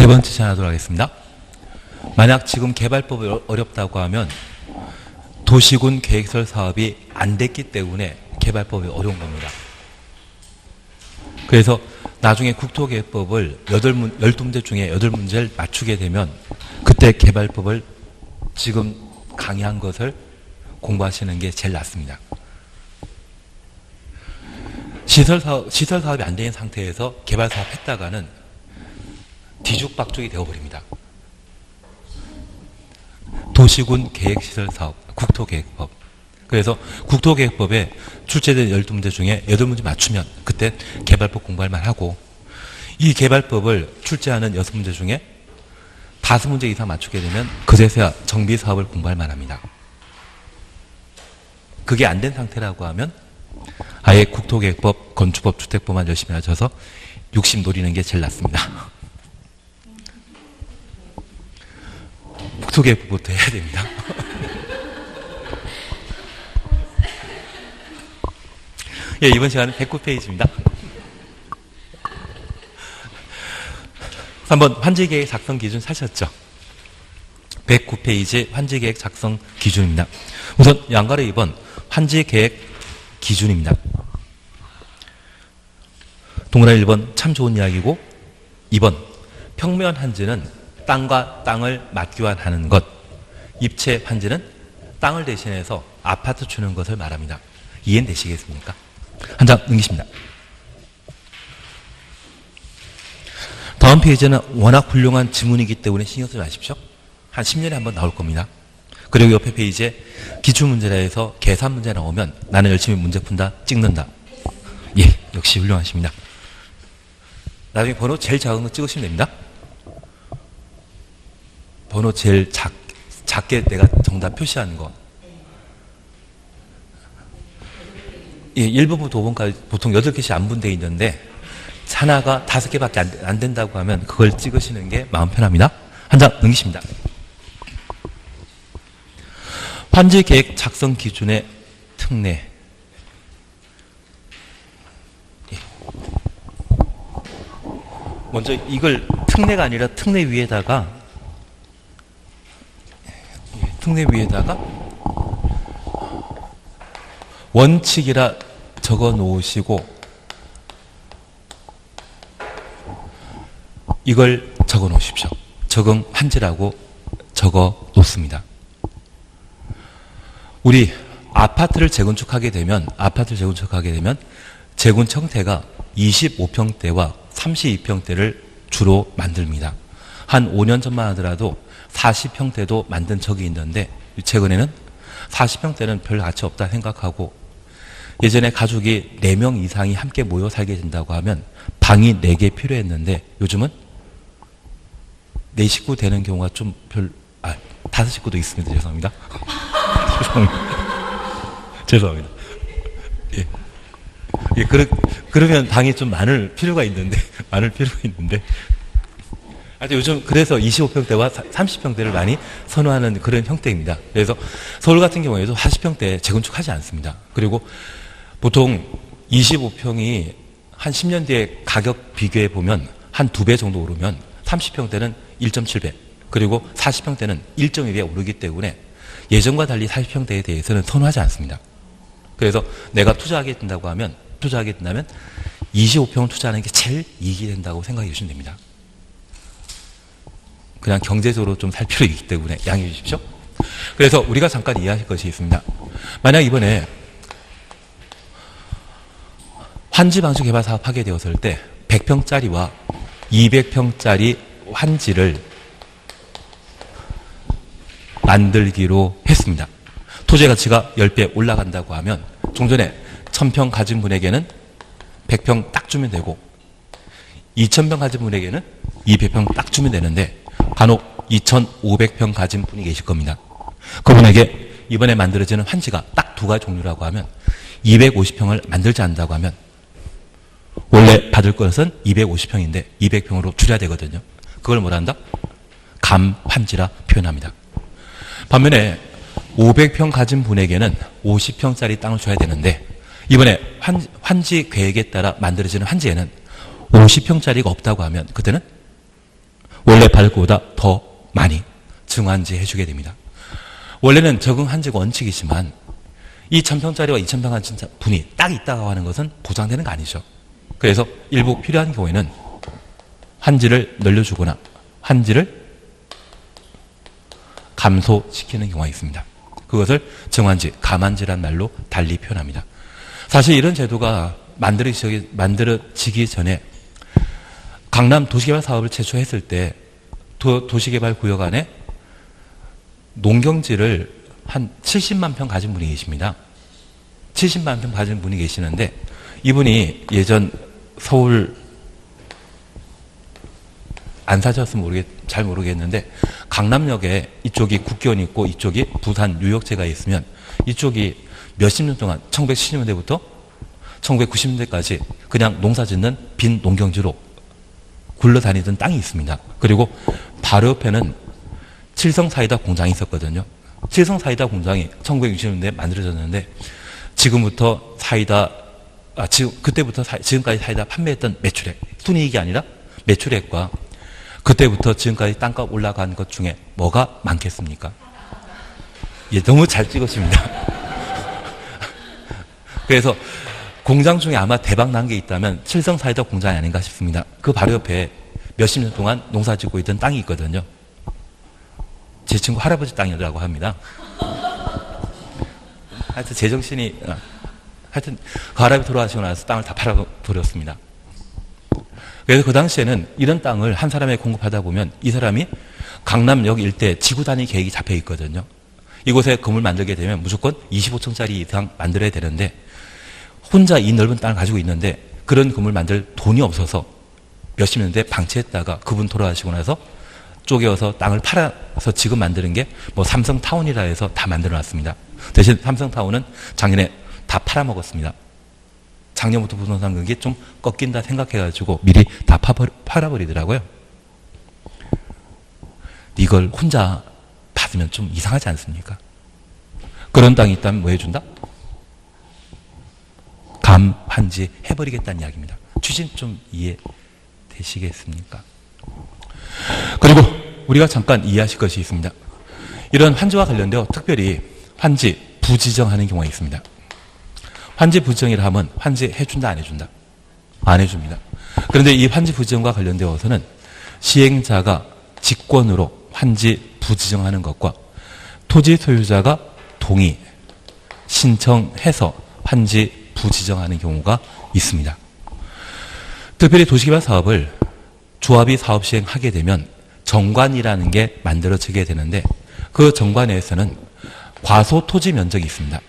세 번째 시간하도록 하겠습니다. 만약 지금 개발법이 어렵다고 하면 도시군 계획설 사업이 안 됐기 때문에 개발법이 어려운 겁니다. 그래서 나중에 국토계획법을 12문제 중에 8문제를 맞추게 되면 그때 개발법을 지금 강의한 것을 공부하시는 게 제일 낫습니다. 시설사업이 안 되는 상태에서 개발사업 했다가는 뒤죽박죽이 되어버립니다. 도시군 계획시설사업, 국토계획법. 그래서 국토계획법에 출제된 12문제 중에 8문제 맞추면 그때 개발법 공부할 만하고, 이 개발법을 출제하는 6문제 중에 5문제 이상 맞추게 되면 그제서야 정비사업을 공부할 만합니다. 그게 안 된 상태라고 하면 아예 국토계획법, 건축법, 주택법만 열심히 하셔서 60 노리는 게 제일 낫습니다. 국토계획법부터 해야 됩니다. 예, 이번 시간은 109페이지입니다. 3번 환지계획 작성 기준 사셨죠? 109페이지 환지계획 작성 기준입니다. 우선 양가로 2번 환지계획 기준입니다. 동그라미 1번 참 좋은 이야기고, 2번 평면 환지는 땅과 땅을 맞교환하는 것, 입체 환지는 땅을 대신해서 아파트 주는 것을 말합니다. 이해되시겠습니까? 한 장 넘기십니다. 다음 페이지는 워낙 훌륭한 지문이기 때문에 신경 쓰지 마십시오. 한 10년에 한 번 나올 겁니다. 그리고 옆에 페이지에 기출문제라 해서 계산 문제 나오면 나는 열심히 문제 푼다, 찍는다. 예, 역시 훌륭하십니다. 나중에 번호 제일 작은 거 찍으시면 됩니다. 번호 제일 작게 내가 정답 표시하는 거. 예, 1번부터 5번까지 보통 8개씩 안 분되어 있는데 하나가 5개밖에 안 된다고 하면 그걸 찍으시는 게 마음 편합니다. 한 장 넘기십니다. 환지계획 작성 기준의 특례. 예. 먼저 이걸 특례가 아니라 특례 위에다가 원칙이라 적어 놓으시고 이걸 적어 놓으십시오. 적응 환지라고 적어 놓습니다. 우리 아파트를 재건축하게 되면 재건축 형태가 25평대와 32평대를 주로 만듭니다. 한 5년 전만 하더라도 40평대도 만든 적이 있는데 최근에는 40평대는 별 가치 없다 생각하고, 예전에 가족이 4명 이상이 함께 모여 살게 된다고 하면 방이 4개 필요했는데 요즘은 4식구 되는 경우가 좀 5식구도 있습니다. 죄송합니다. 죄송합니다. 예. 예, 그러면 방이 좀 많을 필요가 있는데, 하여튼 요즘 그래서 25평대와 30평대를 많이 선호하는 그런 형태입니다. 그래서 서울 같은 경우에도 40평대 재건축하지 않습니다. 그리고 보통 25평이 한 10년 뒤에 가격 비교해 보면 한 2배 정도 오르면 30평대는 1.7배, 그리고 40평대는 1.2배 오르기 때문에 예전과 달리 40평대에 대해서는 선호하지 않습니다. 그래서 내가 투자하게 된다면 25평 투자하는 게 제일 이익이 된다고 생각해 주시면 됩니다. 그냥 경제적으로 좀 살 필요가 있기 때문에 양해해 주십시오. 그래서 우리가 잠깐 이해하실 것이 있습니다. 만약 이번에 환지 방식 개발 사업 하게 되었을 때 100평짜리와 200평짜리 환지를 만들기로 했습니다. 토지 가치가 10배 올라간다고 하면 종전에 1000평 가진 분에게는 100평 딱 주면 되고 2000평 가진 분에게는 200평 딱 주면 되는데 간혹 2500평 가진 분이 계실 겁니다. 그분에게 이번에 만들어지는 환지가 딱 2가지 종류라고 하면 250평을 만들지 않는다고 하면 원래 받을 것은 250평인데 200평으로 줄여야 되거든요. 그걸 뭐라 한다? 감환지라 표현합니다. 반면에 500평 가진 분에게는 50평짜리 땅을 줘야 되는데 이번에 환지 계획에 따라 만들어지는 환지에는 50평짜리가 없다고 하면 그때는 원래 받을 것보다 더 많이 증환지 해주게 됩니다. 원래는 적응한지가 원칙이지만 이 1000평짜리와 2000평 분이 딱 있다고 하는 것은 보장되는 거 아니죠. 그래서 일부 필요한 경우에는 환지를 늘려주거나 환지를 감소시키는 경우가 있습니다. 그것을 증환지, 감환지란 말로 달리 표현합니다. 사실 이런 제도가 만들어지기 전에 강남 도시개발 사업을 최초했을 때 도시개발 구역 안에 농경지를 한 70만 평 가진 분이 계십니다. 70만 평 가진 분이 계시는데 이분이 예전 서울 안 사셨으면 잘 모르겠는데 강남역에 이쪽이 국견이 있고 이쪽이 부산 뉴욕제가 있으면 이쪽이 몇십 년 동안 1970년대부터 1990년대까지 그냥 농사 짓는 빈 농경지로 굴러다니던 땅이 있습니다. 그리고 바로 옆에는 칠성사이다 공장이 있었거든요. 칠성사이다 공장이 1960년대에 만들어졌는데 지금부터 그때부터 지금까지 사이다 판매했던 매출액, 순이익이 아니라 매출액과 그때부터 지금까지 땅값 올라간 것 중에 뭐가 많겠습니까? 예, 너무 잘 찍으십니다. 그래서 공장 중에 아마 대박 난 게 있다면 칠성사이다 공장이 아닌가 싶습니다. 그 바로 옆에 몇십 년 동안 농사 짓고 있던 땅이 있거든요. 제 친구 할아버지 땅이라고 합니다. 하여튼 제정신이 하여튼 그 할아버지 돌아가시고 나서 땅을 다 팔아버렸습니다. 그래서 그 당시에는 이런 땅을 한 사람에 공급하다 보면 이 사람이 강남역 일대 지구 단위 계획이 잡혀 있거든요. 이곳에 건물 만들게 되면 무조건 25층짜리 이상 만들어야 되는데 혼자 이 넓은 땅을 가지고 있는데 그런 건물 만들 돈이 없어서 몇십 년대 방치했다가 그분 돌아가시고 나서 쪼개어서 땅을 팔아서 지금 만드는 게 뭐 삼성타운이라 해서 다 만들어 놨습니다. 대신 삼성타운은 작년에 다 팔아먹었습니다. 작년부터 부동산 가격이 좀 꺾인다 생각해가지고 미리 다 팔아버리더라고요. 이걸 혼자 받으면 좀 이상하지 않습니까? 그런 땅이 있다면 뭐 해준다? 감환지 해버리겠다는 이야기입니다. 취지는 좀 이해되시겠습니까? 그리고 우리가 잠깐 이해하실 것이 있습니다. 이런 환지와 관련되어 특별히 환지 부지정하는 경우가 있습니다. 환지 부지정이라 하면 환지 해준다 안 해준다? 안 해줍니다. 그런데 이 환지 부지정과 관련되어서는 시행자가 직권으로 환지 부지정하는 것과 토지 소유자가 동의, 신청해서 환지 부지정하는 경우가 있습니다. 특별히 도시개발 사업을 조합이 사업 시행하게 되면 정관이라는 게 만들어지게 되는데 그 정관에서는 과소 토지 면적이 있습니다.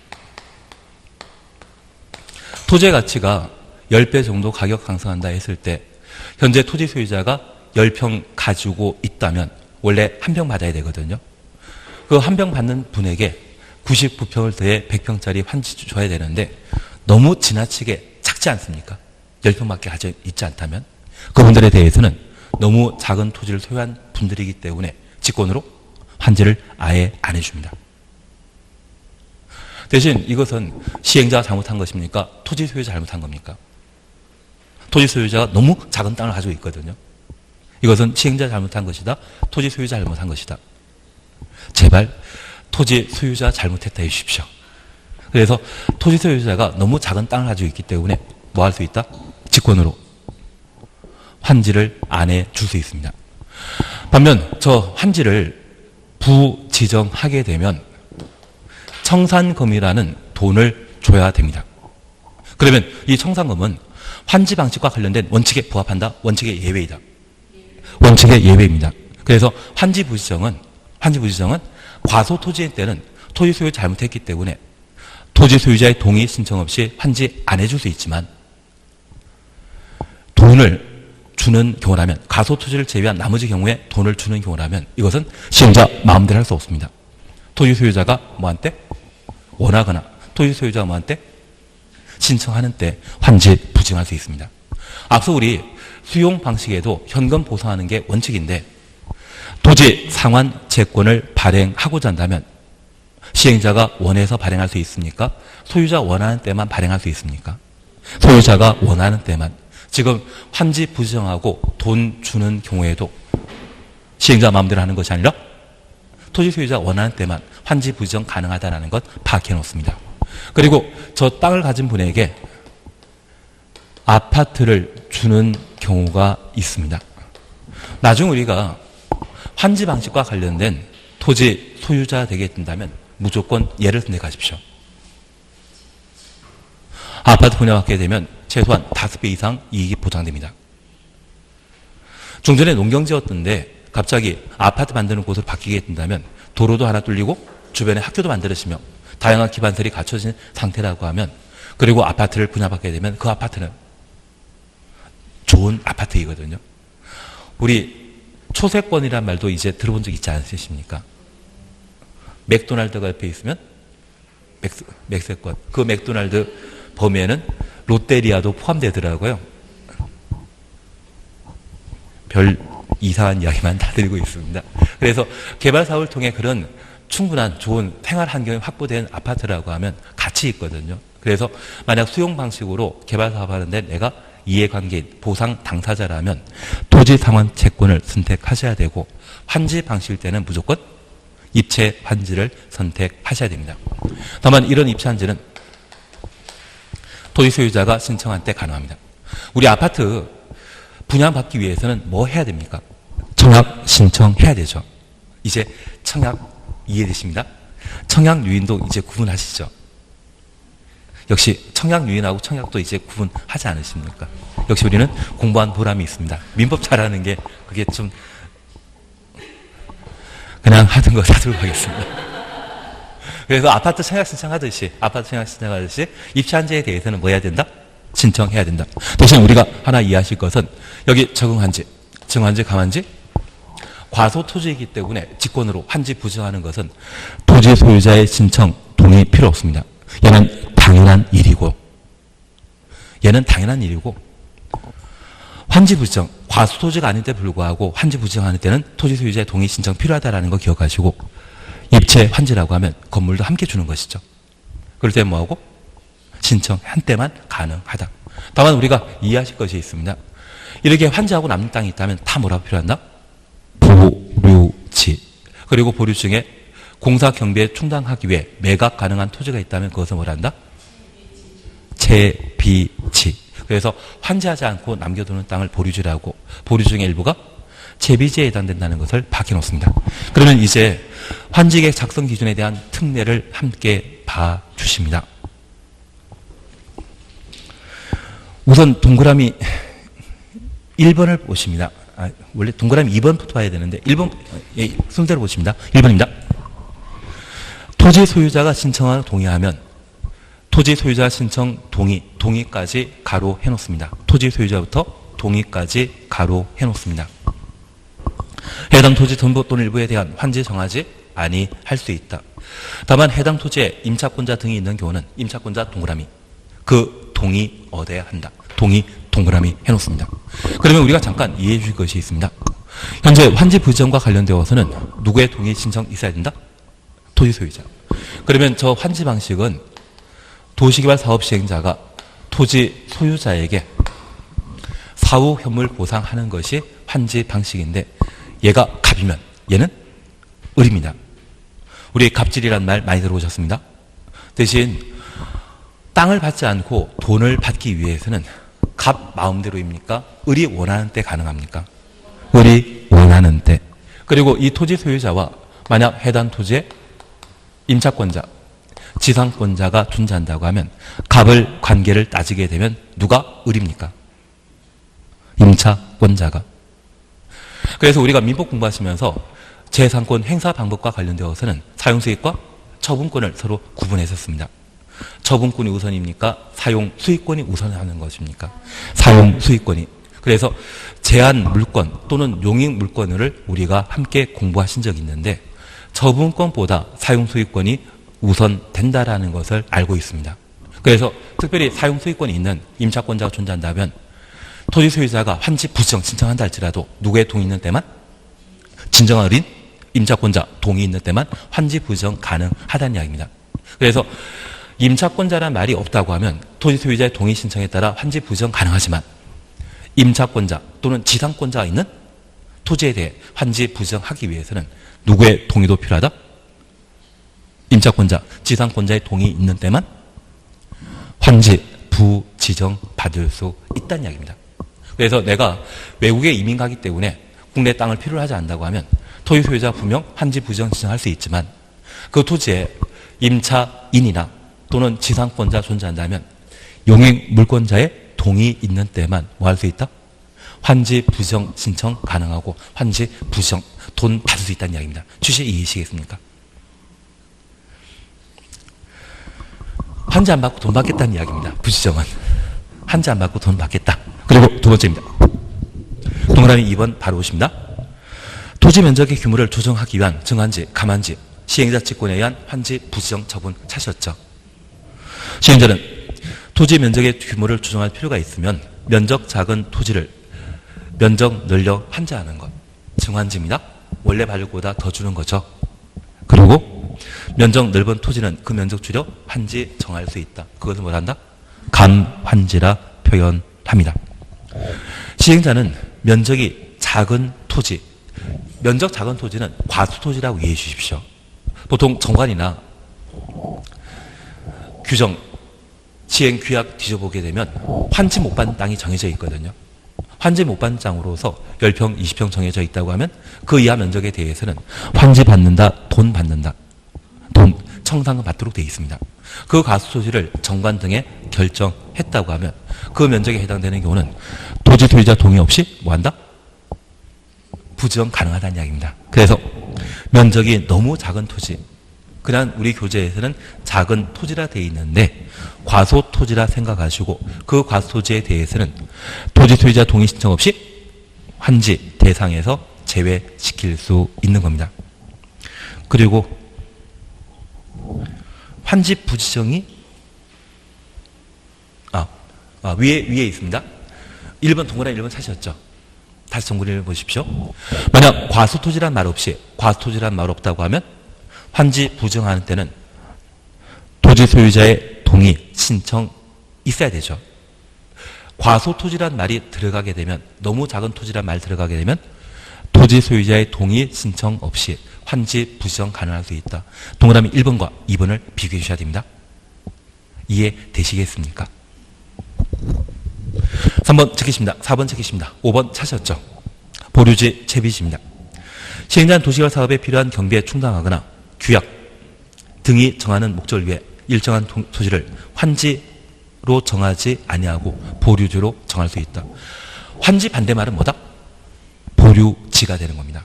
토지의 가치가 10배 정도 가격 상승한다 했을 때 현재 토지 소유자가 10평 가지고 있다면 원래 한 평 받아야 되거든요. 그 한 평 받는 분에게 99평을 더해 100평짜리 환지 줘야 되는데 너무 지나치게 작지 않습니까? 10평밖에 가져 있지 않다면 그분들에 대해서는 너무 작은 토지를 소유한 분들이기 때문에 직권으로 환지를 아예 안 해줍니다. 대신 이것은 시행자가 잘못한 것입니까? 토지 소유자 잘못한 겁니까? 토지 소유자가 너무 작은 땅을 가지고 있거든요. 이것은 시행자 잘못한 것이다. 토지 소유자 잘못한 것이다. 제발 토지 소유자 잘못했다 해주십시오. 그래서 토지 소유자가 너무 작은 땅을 가지고 있기 때문에 뭐 할 수 있다? 직권으로 환지를 안 해줄 수 있습니다. 반면 저 환지를 부지정하게 되면 청산금이라는 돈을 줘야 됩니다. 그러면 이 청산금은 환지 방식과 관련된 원칙에 부합한다? 원칙의 예외이다. 원칙의 예외입니다. 그래서 환지 부지정은 과소 토지일 때는 토지 소유 잘못했기 때문에 토지 소유자의 동의 신청 없이 환지 안 해줄 수 있지만 돈을 주는 경우라면 과소 토지를 제외한 나머지 경우에 돈을 주는 경우라면 이것은 시행자 마음대로 할 수 없습니다. 토지 소유자가 뭐한테? 원하거나 토지 소유자가 뭐한테? 신청하는 때 환지 부지정할 수 있습니다. 앞서 우리 수용 방식에도 현금 보상하는 게 원칙인데 토지 상환 채권을 발행하고자 한다면 시행자가 원해서 발행할 수 있습니까? 소유자 원하는 때만 발행할 수 있습니까? 소유자가 원하는 때만. 지금 환지 부지정하고 돈 주는 경우에도 시행자 마음대로 하는 것이 아니라 토지 소유자가 원하는 때만 환지 부정 가능하다는 것 파악해 놓습니다. 그리고 저 땅을 가진 분에게 아파트를 주는 경우가 있습니다. 나중 우리가 환지 방식과 관련된 토지 소유자 되게 된다면 무조건 얘를 선택하십시오. 아파트 분양받게 되면 최소한 5배 이상 이익이 보장됩니다. 중전에 농경지였던데 갑자기 아파트 만드는 곳으로 바뀌게 된다면 도로도 하나 뚫리고 주변에 학교도 만들어지며 다양한 기반설이 갖춰진 상태라고 하면 그리고 아파트를 분양받게 되면 그 아파트는 좋은 아파트이거든요. 우리 초세권이란 말도 이제 들어본 적 있지 않으십니까? 맥도날드가 옆에 있으면 맥세권. 그 맥도날드 범위에는 롯데리아도 포함되더라고요. 별 이상한 이야기만 다 드리고 있습니다. 그래서 개발 사업을 통해 그런 충분한 좋은 생활 환경이 확보된 아파트라고 하면 가치 있거든요. 그래서 만약 수용 방식으로 개발 사업하는데 내가 이해관계인 보상 당사자라면 토지 상환 채권을 선택하셔야 되고 환지 방식일 때는 무조건 입체 환지를 선택하셔야 됩니다. 다만 이런 입체 환지는 토지 소유자가 신청한 때 가능합니다. 우리 아파트 분양받기 위해서는 뭐 해야 됩니까? 청약 신청해야 되죠. 이제 청약 이해되십니다? 청약 유인도 이제 구분하시죠? 역시 청약 유인하고 청약도 이제 구분하지 않으십니까? 역시 우리는 공부한 보람이 있습니다. 민법 잘하는 게 그게 좀 그냥 하던 거 사들고 가겠습니다. 그래서 아파트 청약 신청하듯이 입체한지에 대해서는 뭐 해야 된다? 신청해야 된다. 대신 우리가 하나 이해하실 것은 여기 적응한지, 증한지, 감한지 과소 토지이기 때문에 직권으로 환지 부정하는 것은 토지 소유자의 신청, 동의 필요 없습니다. 얘는 당연한 일이고 환지 부정, 과소 토지가 아닌데 불구하고 환지 부정하는 때는 토지 소유자의 동의 신청 필요하다는 거 기억하시고 입체 환지라고 하면 건물도 함께 주는 것이죠. 그럴 때 뭐하고? 신청한 때만 가능하다. 다만 우리가 이해하실 것이 있습니다. 이렇게 환지하고 남는 땅이 있다면 다 뭐라고 필요한다? 보류지. 그리고 보류 중에 공사 경비에 충당하기 위해 매각 가능한 토지가 있다면 그것을 뭐라 한다? 채비지. 그래서 환지하지 않고 남겨두는 땅을 보류지라고 보류 중의 일부가 채비지에 해당된다는 것을 밝혀놓습니다. 그러면 이제 환지계획 작성 기준에 대한 특례를 함께 봐주십니다. 우선 동그라미 1번을 보십니다. 원래 동그라미 2번부터 봐야 되는데 1번 순서대로 보십니다. 1번입니다. 토지 소유자가 신청하고 동의하면 토지 소유자 신청 동의까지 가로 해놓습니다. 토지 소유자부터 동의까지 가로 해놓습니다. 해당 토지 전부 또는 일부에 대한 환지 정하지 아니할 수 있다. 다만 해당 토지에 임차권자 등이 있는 경우는 임차권자 동그라미 그 동의 얻어야 한다. 동의 동그라미 해놓습니다. 그러면 우리가 잠깐 이해해 주실 것이 있습니다. 현재 환지 부정과 관련되어서는 누구의 동의 신청 있어야 된다? 토지 소유자. 그러면 저 환지 방식은 도시개발 사업 시행자가 토지 소유자에게 사후 현물 보상하는 것이 환지 방식인데 얘가 갑이면 얘는 을입니다. 우리 갑질이란 말 많이 들어보셨습니다. 대신 땅을 받지 않고 돈을 받기 위해서는 갑 마음대로입니까? 을이 원하는 때 가능합니까? 을이 원하는 때. 그리고 이 토지 소유자와 만약 해당 토지의 임차권자, 지상권자가 존재한다고 하면 갑을 관계를 따지게 되면 누가 을입니까? 임차권자가. 그래서 우리가 민법 공부하시면서 재산권 행사 방법과 관련되어서는 사용수익과 처분권을 서로 구분했었습니다. 처분권이 우선입니까? 사용 수익권이 우선하는 것입니까? 사용 수익권이. 그래서 제한 물권 또는 용익 물권을 우리가 함께 공부하신 적이 있는데 처분권보다 사용 수익권이 우선된다라는 것을 알고 있습니다. 그래서 특별히 사용 수익권이 있는 임차권자가 존재한다면 토지 소유자가 환지 부정 신청한다 할지라도 누구의 동의 있는 때만 진정한 을인 임차권자 동의 있는 때만 환지 부정 가능하다는 이야기입니다. 그래서 임차권자란 말이 없다고 하면 토지 소유자의 동의 신청에 따라 환지 부정 가능하지만 임차권자 또는 지상권자가 있는 토지에 대해 환지 부정하기 위해서는 누구의 동의도 필요하다? 임차권자, 지상권자의 동의 있는 때만 환지 부지정 받을 수 있다는 이야기입니다. 그래서 내가 외국에 이민 가기 때문에 국내 땅을 필요로 하지 않는다고 하면 토지 소유자 분명 환지 부정 지정할 수 있지만 그 토지에 임차인이나 또는 지상권자 존재한다면 용익 물권자의 동의 있는 때만 뭐 할 수 있다? 환지 부정 신청 가능하고 환지 부정 돈 받을 수 있다는 이야기입니다. 취지 이해하시겠습니까? 환지 안 받고 돈 받겠다는 이야기입니다. 부지정은. 환지 안 받고 돈 받겠다. 그리고 두 번째입니다. 동그라미 2번 바로 오십니다. 토지 면적의 규모를 조정하기 위한 정한지, 감한지, 시행자 직권에 의한 환지 부지정 처분 찾으셨죠. 시행자는 토지 면적의 규모를 조정할 필요가 있으면 면적 작은 토지를 면적 늘려 환지하는 것. 정한지입니다. 원래 발육보다 더 주는 거죠. 그리고 면적 넓은 토지는 그 면적 줄여 환지 정할 수 있다. 그것을 뭐란다? 감환지라 표현합니다. 시행자는 면적이 작은 토지, 면적 작은 토지는 과수토지라고 이해해 주십시오. 보통 정관이나 규정, 시행 규약 뒤져보게 되면 환지 못 받는 땅이 정해져 있거든요. 환지 못 받는 땅으로서 10평, 20평 정해져 있다고 하면 그 이하 면적에 대해서는 환지 받는다, 돈 받는다. 돈, 청산금 받도록 되어 있습니다. 그 과수토지를 정관 등에 결정했다고 하면 그 면적에 해당되는 경우는 토지 소유자 동의 없이 뭐한다? 부지정 가능하다는 이야기입니다. 그래서 면적이 너무 작은 토지, 그냥 우리 교재에서는 작은 토지라 되어 있는데 과소토지라 생각하시고 그 과소토지에 대해서는 토지 소유자 동의 신청 없이 환지 대상에서 제외시킬 수 있는 겁니다. 그리고 환지 부지정이 위에 있습니다. 1번 동그라미 1번 찾으셨죠? 다시 동그라미를 보십시오. 만약 과소토지란 말 없이 과소토지란 말 없다고 하면 환지 부정하는 때는 토지 소유자의 동의, 신청 있어야 되죠. 과소토지란 말이 들어가게 되면 너무 작은 토지란 말 들어가게 되면 토지 소유자의 동의, 신청 없이 환지 부정 가능할 수 있다. 동그라미 1번과 2번을 비교해 주셔야 됩니다. 이해되시겠습니까? 3번 체크십니다. 4번 체크십니다. 5번 찾으셨죠? 보류지 채비지입니다. 시행자는 도시개발 사업에 필요한 경비에 충당하거나 규약 등이 정하는 목적을 위해 일정한 토지를 환지로 정하지 아니하고 보류지로 정할 수 있다. 환지 반대말은 뭐다? 보류지가 되는 겁니다.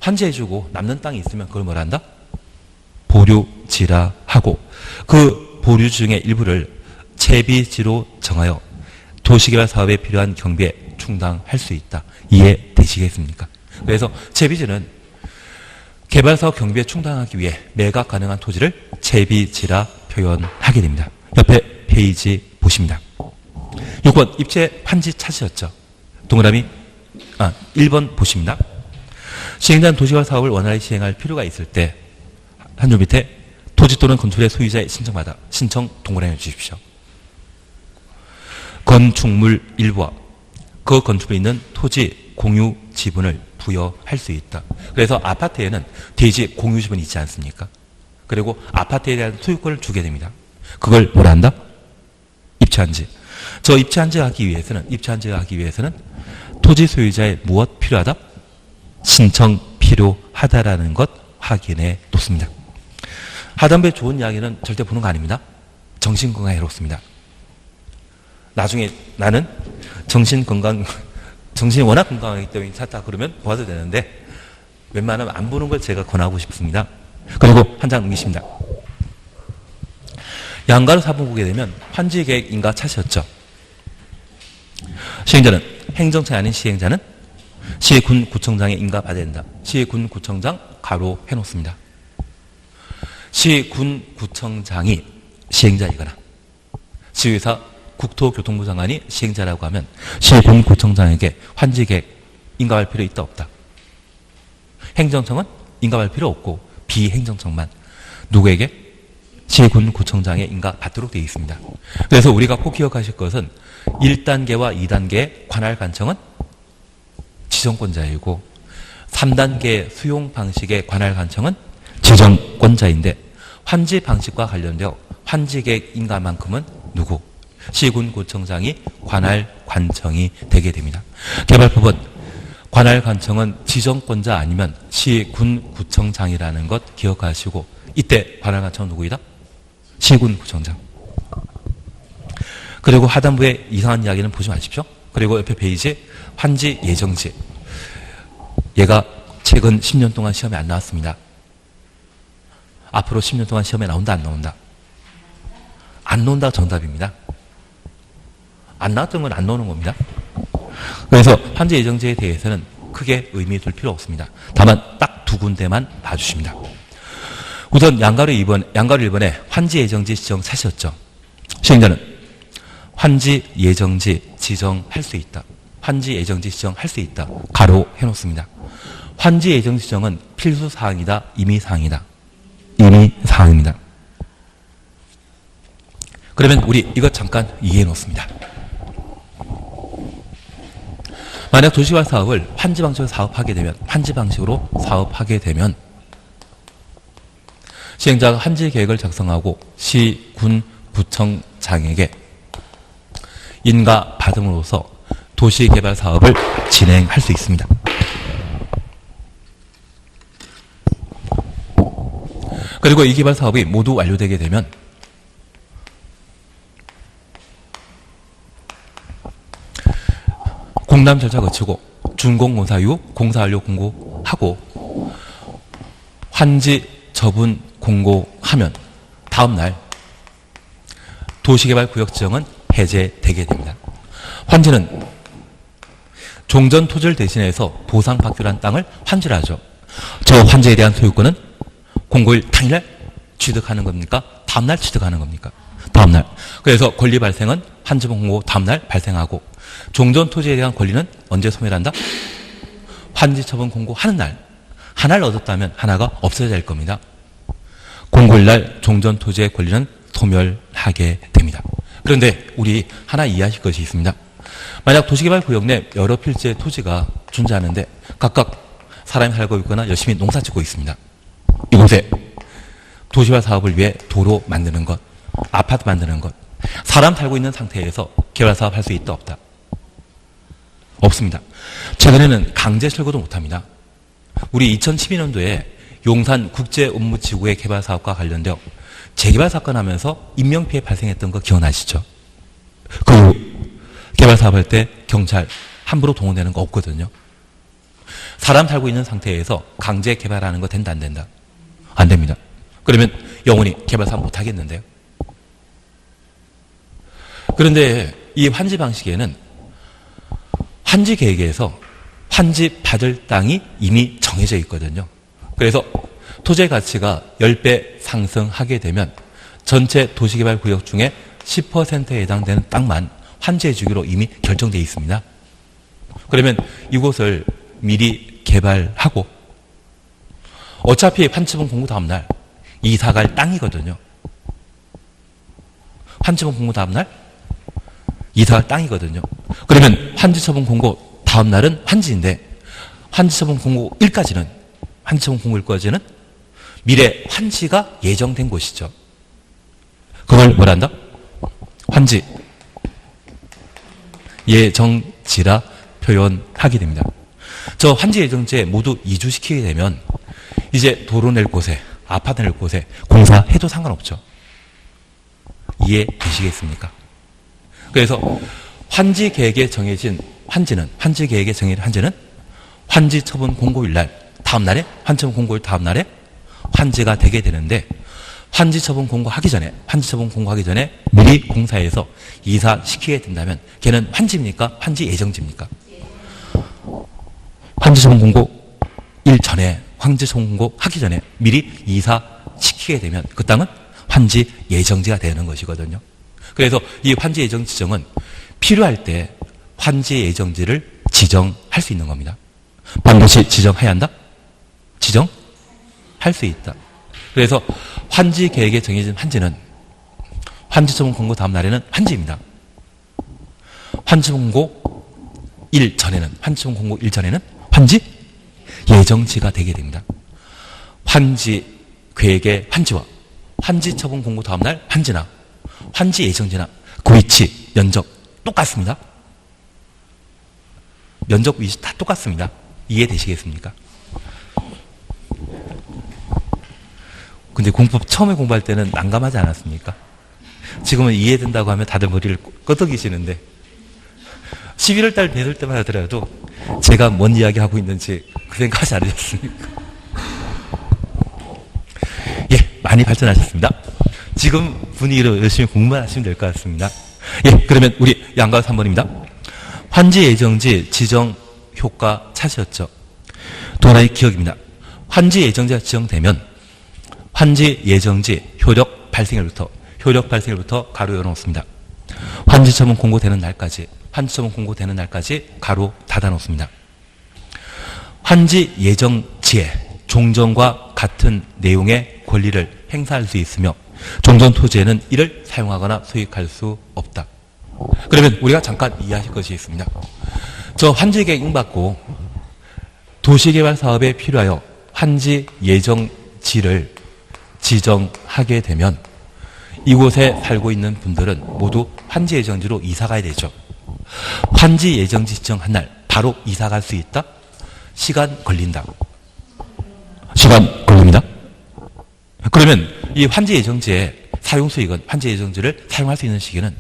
환지해주고 남는 땅이 있으면 그걸 뭐라 한다? 보류지라 하고 그 보류지 중에 일부를 채비지로 정하여 도시개발 사업에 필요한 경비에 충당할 수 있다. 이해되시겠습니까? 그래서 채비지는 개발사업 경비에 충당하기 위해 매각 가능한 토지를 채비지라 표현하게 됩니다. 옆에 페이지 보십니다. 6번 입체 환지 찾으셨죠? 동그라미 1번 보십니다. 시행자는 도시개발 사업을 원활히 시행할 필요가 있을 때 한 줄 밑에 토지 또는 건축물의 소유자의 신청받아 신청 동그라미 주십시오. 건축물 일부와 그 건축물에 있는 토지 공유 지분을 부여할 수 있다. 그래서 아파트에는 대지 공유 지분이 있지 않습니까? 그리고 아파트에 대한 소유권을 주게 됩니다. 그걸 뭐라 한다? 입체한지. 저 입체한지가 하기 위해서는 토지 소유자의 무엇 필요하다? 신청 필요하다라는 것 확인해 놓습니다. 하단부의 좋은 이야기는 절대 보는 거 아닙니다. 정신건강에 해롭습니다. 나중에 나는 정신이 워낙 건강하기 때문에 찾다 그러면 보아도 되는데 웬만하면 안 보는 걸 제가 권하고 싶습니다. 그리고 한 장 넘기십니다. 양가로 4번 보게 되면 환지계획 인가 찾으셨죠? 시행자는 행정처 아닌 시행자는 시군구청장에 인가 받아야 된다. 시군구청장 가로 해놓습니다. 시군구청장이 시행자이거나 시의사 국토교통부 장관이 시행자라고 하면 시군구청장에게 환지계획 인가할 필요 있다 없다. 행정청은 인가할 필요 없고 비행정청만 누구에게? 시군구청장에 인가 받도록 되어 있습니다. 그래서 우리가 꼭 기억하실 것은 1단계와 2단계의 관할 관청은 지정권자이고 3단계 수용 방식의 관할 관청은 지정권자인데 환지 방식과 관련되어 환지 계획 인가만큼은 누구? 시군구청장이 관할 관청이 되게 됩니다. 개발법은 관할 관청은 지정권자 아니면 시군구청장이라는 것 기억하시고 이때 관할 관청은 누구이다? 시군구청장. 그리고 하단부에 이상한 이야기는 보지 마십시오. 그리고 옆에 페이지 환지 예정지. 얘가 최근 10년 동안 시험에 안 나왔습니다. 앞으로 10년 동안 시험에 나온다 안 나온다? 안 나온다 정답입니다. 안 나왔던 건 안 나오는 겁니다. 그래서 환지 예정지에 대해서는 크게 의미 둘 필요 없습니다. 다만 딱 두 군데만 봐주십니다. 우선 양가로 1번에 환지 예정지 지정 사실이었죠. 시행자는 환지 예정지 지정할 수 있다. 환지 예정지 지정할 수 있다. 가로 해놓습니다. 환지 예정지 지정은 필수 사항이다. 임의 사항이다. 임의 사항입니다. 그러면 우리 이것 잠깐 이해해 놓습니다. 만약 도시개발 사업을 환지 방식으로 사업하게 되면 시행자가 환지 계획을 작성하고 시, 군, 구청장에게 인가 받음으로써 도시개발 사업을 진행할 수 있습니다. 그리고 이 개발 사업이 모두 완료되게 되면 공람 절차 거치고 준공공사 이후 공사 완료 공고하고 환지 처분 공고하면 다음날 도시개발구역 지정은 해제되게 됩니다. 환지는 종전 토지를 대신해서 보상받기로 한 땅을 환지를 하죠. 저 환지에 대한 소유권은 공고일 당일날 취득하는 겁니까? 다음날 취득하는 겁니까? 다음날. 그래서 권리 발생은 환지본 공고 다음날 발생하고 종전 토지에 대한 권리는 언제 소멸한다? 환지 처분 공고하는 날. 하나를 얻었다면 하나가 없어야 될 겁니다. 공고일날 종전 토지의 권리는 소멸하게 됩니다. 그런데 우리 하나 이해하실 것이 있습니다. 만약 도시개발구역 내 여러 필지의 토지가 존재하는데 각각 사람이 살고 있거나 열심히 농사 짓고 있습니다. 이곳에 도시개발 사업을 위해 도로 만드는 것, 아파트 만드는 것, 사람 살고 있는 상태에서 개발 사업 할 수 있다 없다? 없습니다. 최근에는 강제 철거도 못합니다. 우리 2012년도에 용산 국제업무지구의 개발 사업과 관련되어 재개발 사건 하면서 인명피해 발생했던 거 기억나시죠? 그 개발 사업할 때 경찰 함부로 동원되는 거 없거든요. 사람 살고 있는 상태에서 강제 개발하는 거 된다 안 된다? 안 됩니다. 그러면 영원히 개발 사업 못 하겠는데요. 그런데 이 환지 방식에는 환지 계획에서 환지 받을 땅이 이미 정해져 있거든요. 그래서 토지의 가치가 10배 상승하게 되면 전체 도시개발구역 중에 10%에 해당되는 땅만 환지해 주기로 이미 결정되어 있습니다. 그러면 이곳을 미리 개발하고 어차피 환지분 공고 다음날 이사 갈 땅이거든요. 환지분 공고 다음날 이사 갈 땅이거든요. 그러면 환지처분 공고 다음날은 환지인데 환지처분 공고 1까지는 환지처분 공고 1까지는 미래 환지가 예정된 곳이죠. 그걸 뭐란다? 환지 예정지라 표현하게 됩니다. 저 환지 예정지에 모두 이주시키게 되면 이제 도로 낼 곳에 아파트 낼 곳에 공사해도 상관없죠. 이해되시겠습니까? 그래서 환지 계획에 정해진 환지는 환지 처분 공고일 날 다음날에 환지 처분 공고일 다음날에 환지가 되게 되는데 환지 처분 공고하기 전에 미리 공사해서 이사시키게 된다면 걔는 환지입니까? 환지 예정지입니까? 환지 처분 공고 일 전에 환지 처분 공고 하기 전에 미리 이사시키게 되면 그 땅은 환지 예정지가 되는 것이거든요. 그래서 이 환지 예정 지정은 필요할 때 환지 예정지를 지정할 수 있는 겁니다. 반드시 지정해야 한다? 지정할 수 있다. 그래서 환지 계획에 정해진 환지는 환지 처분 공고 다음 날에는 환지입니다. 환지 공고 일 전에는 환지 처분 공고 일 전에는 환지 예정지가 되게 됩니다. 환지 계획의 환지와 환지 처분 공고 다음날 환지나 환지 예정지나 그 위치, 면적 똑같습니다. 면적 위치 다 똑같습니다. 이해되시겠습니까? 근데 공법 처음에 공부할 때는 난감하지 않았습니까? 지금은 이해된다고 하면 다들 머리를 끄덕이시는데 11월 달 뵀을 때만 하더라도 제가 뭔 이야기 하고 있는지 그 생각하지 않으셨습니까? 예, 많이 발전하셨습니다. 지금 분위기로 열심히 공부만 하시면 될 것 같습니다. 예, 그러면 우리 양가 3번입니다. 환지 예정지 지정 효과 찾으셨죠? 도라의 기억입니다. 환지 예정지가 지정되면 환지 예정지 효력 발생일부터 가로 열어놓습니다. 환지 처분 공고되는 날까지 환지 처분 공고되는 날까지 가로 닫아놓습니다. 환지 예정지에 종전과 같은 내용의 권리를 행사할 수 있으며 종전 토지에는 이를 사용하거나 수익할 수 없다. 그러면 우리가 잠깐 이해하실 것이 있습니다. 저 환지 계획 받고 도시개발 사업에 필요하여 환지 예정지를 지정하게 되면 이곳에 살고 있는 분들은 모두 환지 예정지로 이사 가야 되죠. 환지 예정지 지정한 날 바로 이사 갈 수 있다? 시간 걸린다. 시간 걸립니다. 그러면 이 환지 예정지의 사용 수익은 환지 예정지를 사용할 수 있는 시기는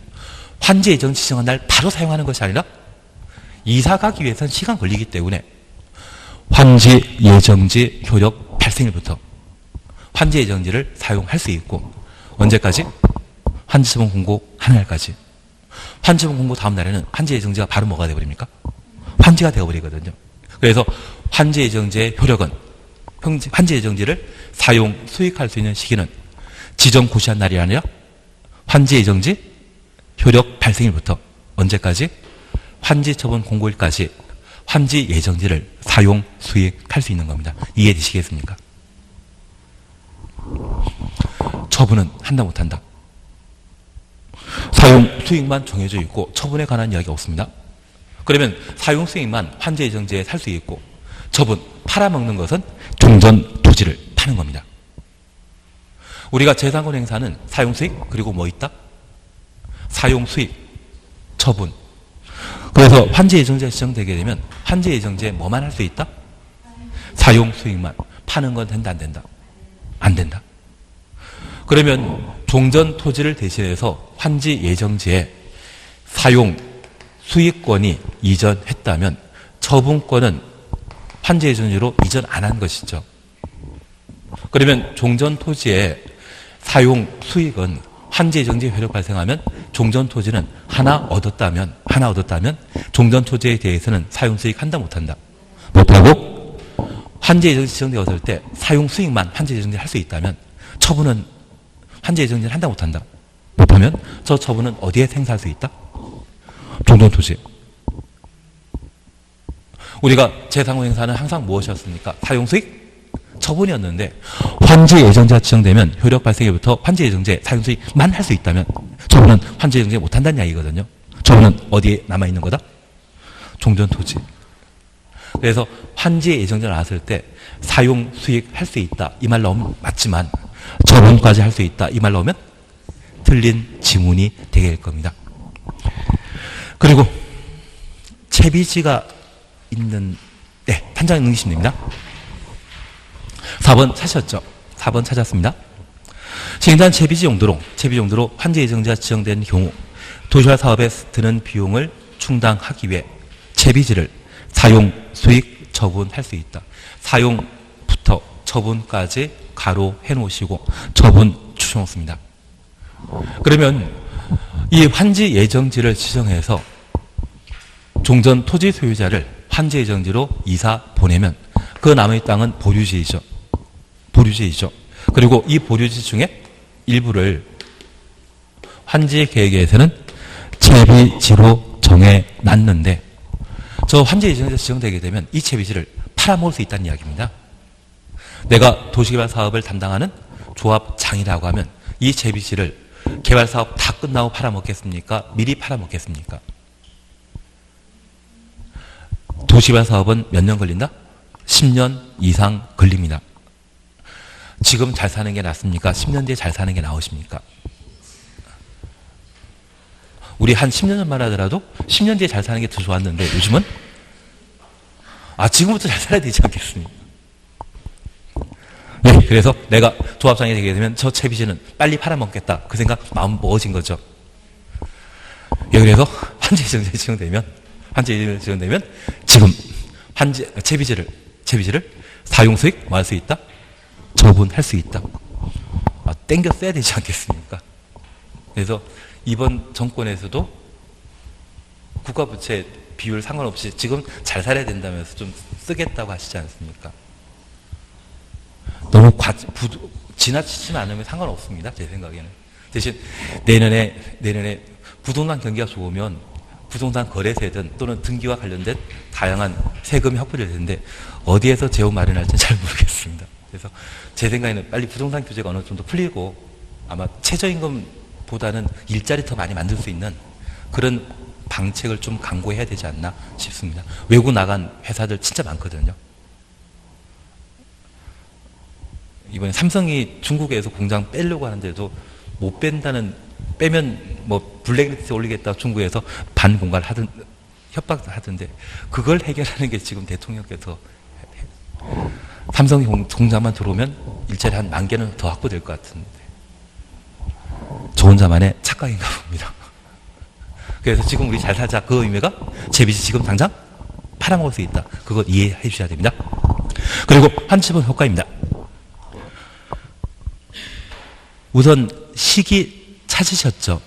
환지 예정지 지정한 날 바로 사용하는 것이 아니라 이사 가기 위해서는 시간 걸리기 때문에 환지 예정지 효력 발생일부터 환지 예정지를 사용할 수 있고 언제까지? 환지 처분 공고 한 날까지. 환지 처분 공고 다음 날에는 환지 예정지가 바로 뭐가 되어버립니까? 환지가 되어버리거든요. 그래서 환지 예정지의 효력은 환지 예정지를 사용, 수익할 수 있는 시기는 지정 고시한 날이 아니라 환지 예정지 효력 발생일부터 언제까지? 환지 처분 공고일까지 환지 예정지를 사용, 수익할 수 있는 겁니다. 이해되시겠습니까? 처분은 한다 못한다. 사용 수익만 정해져 있고 처분에 관한 이야기가 없습니다. 그러면 사용 수익만 환지 예정지에 살 수 있고 처분, 팔아먹는 것은 종전 토지를 파는 겁니다. 우리가 재산권 행사는 사용 수익 그리고 뭐 있다? 사용 수익, 처분. 그래서 환지 예정지가 지정되게 되면 환지 예정지에 뭐만 할 수 있다? 사용 수익만. 파는 건 된다 안 된다? 안 된다. 그러면 종전 토지를 대신해서 환지 예정지에 사용 수익권이 이전했다면 처분권은 환지 예정지로 이전 안 한 것이죠. 그러면 종전 토지의 사용 수익은 환지 예정지 효력 발생하면 종전 토지는 하나 얻었다면 종전 토지에 대해서는 사용 수익 한다 못한다? 못하고 환지 예정지 지정되었을 때 사용 수익만 환지 예정지 할 수 있다면 처분은 환지 예정지를 한다 못한다? 못하면 저 처분은 어디에 행사할 수 있다? 종전 토지. 우리가 재산권 행사는 항상 무엇이었습니까? 사용 수익? 처분이었는데 환지 예정지가 지정되면 효력 발생일부터 환지 예정지에 사용 수익만 할 수 있다면 처분은 환지 예정지에 못한다는 이야기거든요. 처분은 어디에 남아있는 거다? 종전 토지. 그래서 환지 예정지가 나왔을 때 사용 수익 할 수 있다 이 말 나오면 맞지만 처분까지 할 수 있다 이 말 나오면 틀린 지문이 되게 될 겁니다. 그리고 채비지가 있는 판장에 넘기시면 됩니다. 4번 찾으셨죠? 4번 찾았습니다. 시행단 채비지 용도로 환지 예정지가 지정된 경우 도시화 사업에 드는 비용을 충당하기 위해 채비지를 사용, 수익, 처분할 수 있다. 사용부터 처분까지 가로 해놓으시고 처분 추정했습니다. 그러면 이 환지 예정지를 지정해서 종전 토지 소유자를 환지 예정지로 이사 보내면 그 남의 땅은 보류지이죠. 그리고 이 보류지 중에 일부를 환지 계획에서는 채비지로 정해놨는데 저 환지 예정지가 지정되게 되면 이 채비지를 팔아먹을 수 있다는 이야기입니다. 내가 도시개발 사업을 담당하는 조합장이라고 하면 이 채비지를 개발 사업 다 끝나고 팔아먹겠습니까? 미리 팔아먹겠습니까? 도시개발 사업은 몇 년 걸린다? 10년 이상 걸립니다. 지금 잘 사는 게 낫습니까? 10년 뒤에 잘 사는 게 나으십니까? 우리 한 10년 전만 하더라도 10년 뒤에 잘 사는 게 더 좋았는데 요즘은 지금부터 잘 살아야 되지 않겠습니까? 네, 그래서 내가 조합장이 되게 되면 저 채비지는 빨리 팔아먹겠다. 그 생각 마음 먹어진 거죠. 예, 그래서 환지정제 지정되면 지금 채비지를 사용수익 뭐 할 수 있다? 처분할 수 있다. 땡겨 써야 되지 않겠습니까? 그래서 이번 정권에서도 국가부채 비율 상관없이 지금 잘 살아야 된다면서 좀 쓰겠다고 하시지 않습니까? 너무 지나치지는 않으면 상관없습니다. 제 생각에는. 대신 내년에 부동산 경기가 좋으면 부동산 거래세든 또는 등기와 관련된 다양한 세금이 확보될 텐데 어디에서 재원 마련할지는 잘 모르겠습니다. 그래서 제 생각에는 빨리 부동산 규제가 어느 정도 풀리고 아마 최저임금보다는 일자리 더 많이 만들 수 있는 그런 방책을 좀 강구해야 되지 않나 싶습니다. 외국 나간 회사들 진짜 많거든요. 이번에 삼성이 중국에서 공장 빼려고 하는데도 못 빼면 뭐 블랙리스트에 올리겠다 중국에서 반공갈 협박을 하던데 그걸 해결하는 게 지금 대통령께서 삼성이 공장만 들어오면 일자리 한 10,000개는 더 확보될 것 같은데 저 혼자만의 착각인가 봅니다. 그래서 지금 우리 잘 살자 그 의미가 제빚이 지금 당장 팔아먹을 수 있다. 그거 이해해 주셔야 됩니다. 그리고 환치분 효과입니다. 우선 시기 찾으셨죠?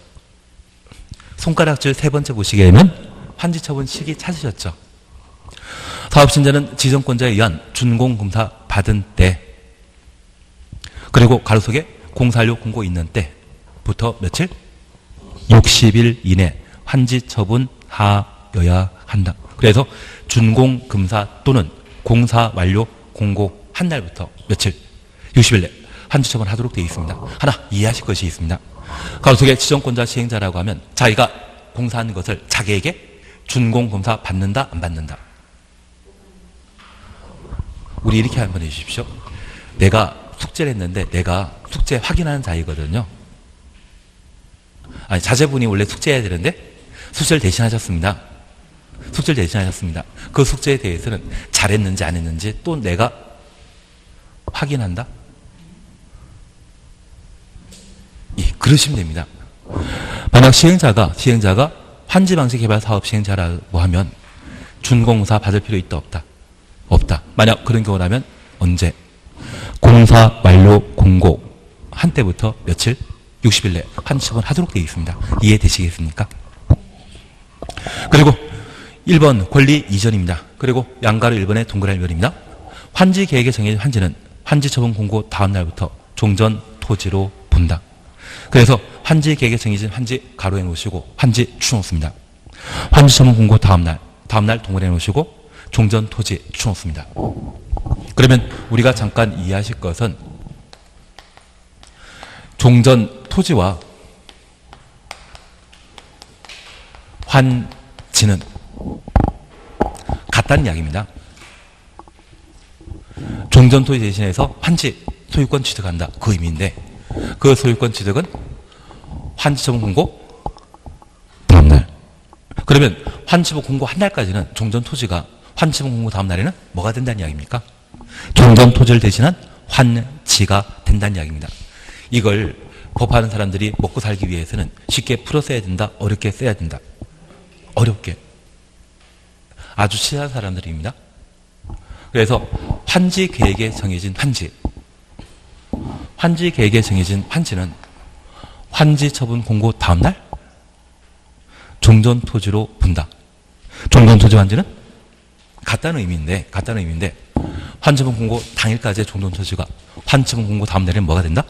손가락질 3번째 보시게 되면 환지처분 시기 찾으셨죠? 사업신자는 지정권자에 의한 준공검사 받은 때 그리고 가로 속에 공사료 공고 있는 때부터 며칠? 60일 이내 환지처분하여야 한다. 그래서 준공검사 또는 공사 완료 공고 한 날부터 며칠? 60일 내 환지처분하도록 되어 있습니다. 하나 이해하실 것이 있습니다. 가로 속에 지정권자 시행자라고 하면 자기가 공사하는 것을 자기에게 준공검사 받는다 안 받는다? 우리 이렇게 한번 해주십시오. 내가 숙제를 했는데 내가 숙제 확인하는 자이거든요. 자제분이 원래 숙제해야 되는데 숙제를 대신하셨습니다. 그 숙제에 대해서는 잘했는지 안 했는지 또 내가 확인한다? 그러시면 됩니다. 만약 시행자가 환지방식개발 사업 시행자라고 하면 준공사 받을 필요 있다 없다? 없다. 만약 그런 경우라면 언제? 공사 완료 공고 한때부터 며칠? 60일 내 환지처분 하도록 되어 있습니다. 이해되시겠습니까? 그리고 1번 권리 이전입니다. 그리고 양가로 1번의 동그라미별입니다. 환지 계획에 정해진 환지는 환지처분 공고 다음 날부터 종전 토지로 본다. 그래서 환지 계획에 정해진 환지 가로에 놓으시고 환지 추놓습니다. 환지처분 공고 다음 날 동그라미 놓으시고 종전 토지 추놓습니다. 그러면 우리가 잠깐 이해하실 것은 종전 토지와 환지는 같다는 이야기입니다. 종전 토지 대신해서 환지 소유권 취득한다. 그 의미인데 그 소유권 취득은 환지처분 공고 다음날. 그러면 환지처분 공고 한 날까지는 종전 토지가 환지처분 공고 다음 날에는 뭐가 된다는 이야기입니까? 종전 토지를 대신한 환지가 된다는 이야기입니다. 이걸 법하는 사람들이 먹고 살기 위해서는 쉽게 풀어 써야 된다, 어렵게 써야 된다. 어렵게. 아주 친한 사람들입니다. 그래서 환지 계획에 정해진 환지 계획에 정해진 환지는 환지 처분 공고 다음날 종전 토지로 본다. 종전 토지 환지는 같다는 의미인데 환지처분 공고 당일까지의 종전 토지가 환지처분 공고 다음 날에는 뭐가 된다?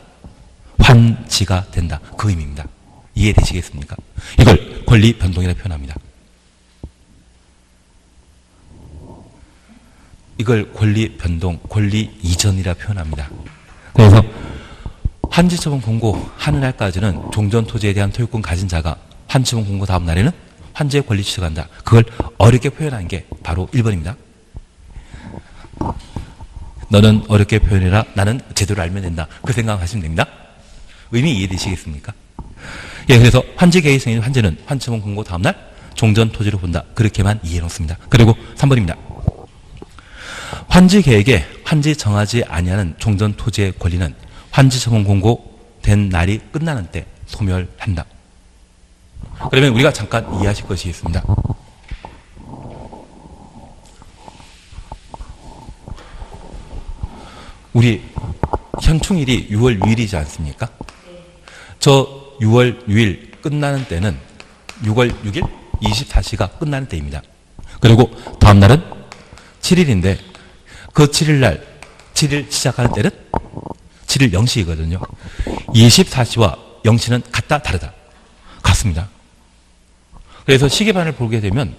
환지가 된다. 그 의미입니다. 이해되시겠습니까? 이걸 권리 변동이라고 표현합니다. 이걸 권리 변동, 권리 이전이라 표현합니다. 그래서 환지처분 공고 하는 날까지는 종전 토지에 대한 소유권 가진 자가 환지처분 공고 다음 날에는 환지의 권리 취득한다. 그걸 어렵게 표현한 게 바로 1번입니다. 너는 어렵게 표현해라. 나는 제대로 알면 된다. 그 생각하시면 됩니다. 의미 이해되시겠습니까? 예, 그래서 환지 계획 승인 환지는 환지처분 공고 다음날 종전 토지로 본다. 그렇게만 이해해 놓습니다. 그리고 3번입니다. 환지 계획에 환지 정하지 아니하는 종전 토지의 권리는 환지 처분 공고된 날이 끝나는 때 소멸한다. 그러면 우리가 잠깐 이해하실 것이 있습니다. 우리 현충일이 6월 6일이지 않습니까? 저 6월 6일 끝나는 때는 6월 6일 24시가 끝나는 때입니다. 그리고 다음 날은 7일인데 그 7일 7일 시작하는 때는 7일 0시이거든요. 24시와 0시는 같다 다르다. 같습니다. 그래서 시계반을 보게 되면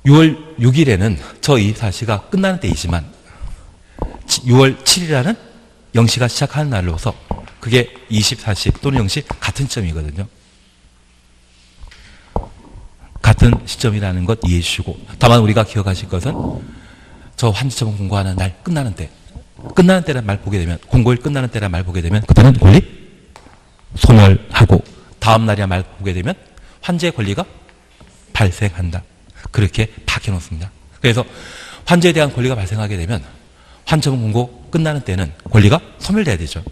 6월 6일에는 저 24시가 끝나는 때이지만 6월 7일이라는 0시가 시작하는 날로서 그게 24시 또는 0시 같은 시점이거든요. 같은 시점이라는 것 이해해 주시고, 다만 우리가 기억하실 것은 저 환지처분 공고하는 날 끝나는 때, 끝나는 때란 말 보게 되면, 공고일 끝나는 때란 말 보게 되면 그때는 권리 소멸하고 다음 날이란 말 보게 되면 환지의 권리가 발생한다. 그렇게 박혀 놓습니다. 그래서 환지에 대한 권리가 발생하게 되면 환지처분 공고 끝나는 때는 권리가 소멸돼야 되죠.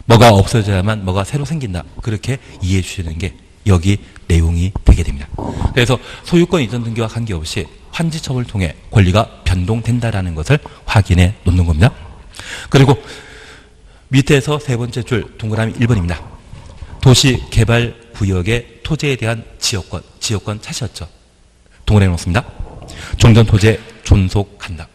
뭐가 없어져야만 뭐가 새로 생긴다. 그렇게 이해해 주시는 게 여기 내용이 되게 됩니다. 그래서 소유권 이전 등기와 관계없이 환지처분을 통해 권리가 변동된다라는 것을 확인해 놓는 겁니다. 그리고 밑에서 세 번째 줄 동그라미 1번입니다. 도시개발구역의 토지에 대한 지역권 차시였죠. 동그라미 놓습니다. 종전토지에 존속한다.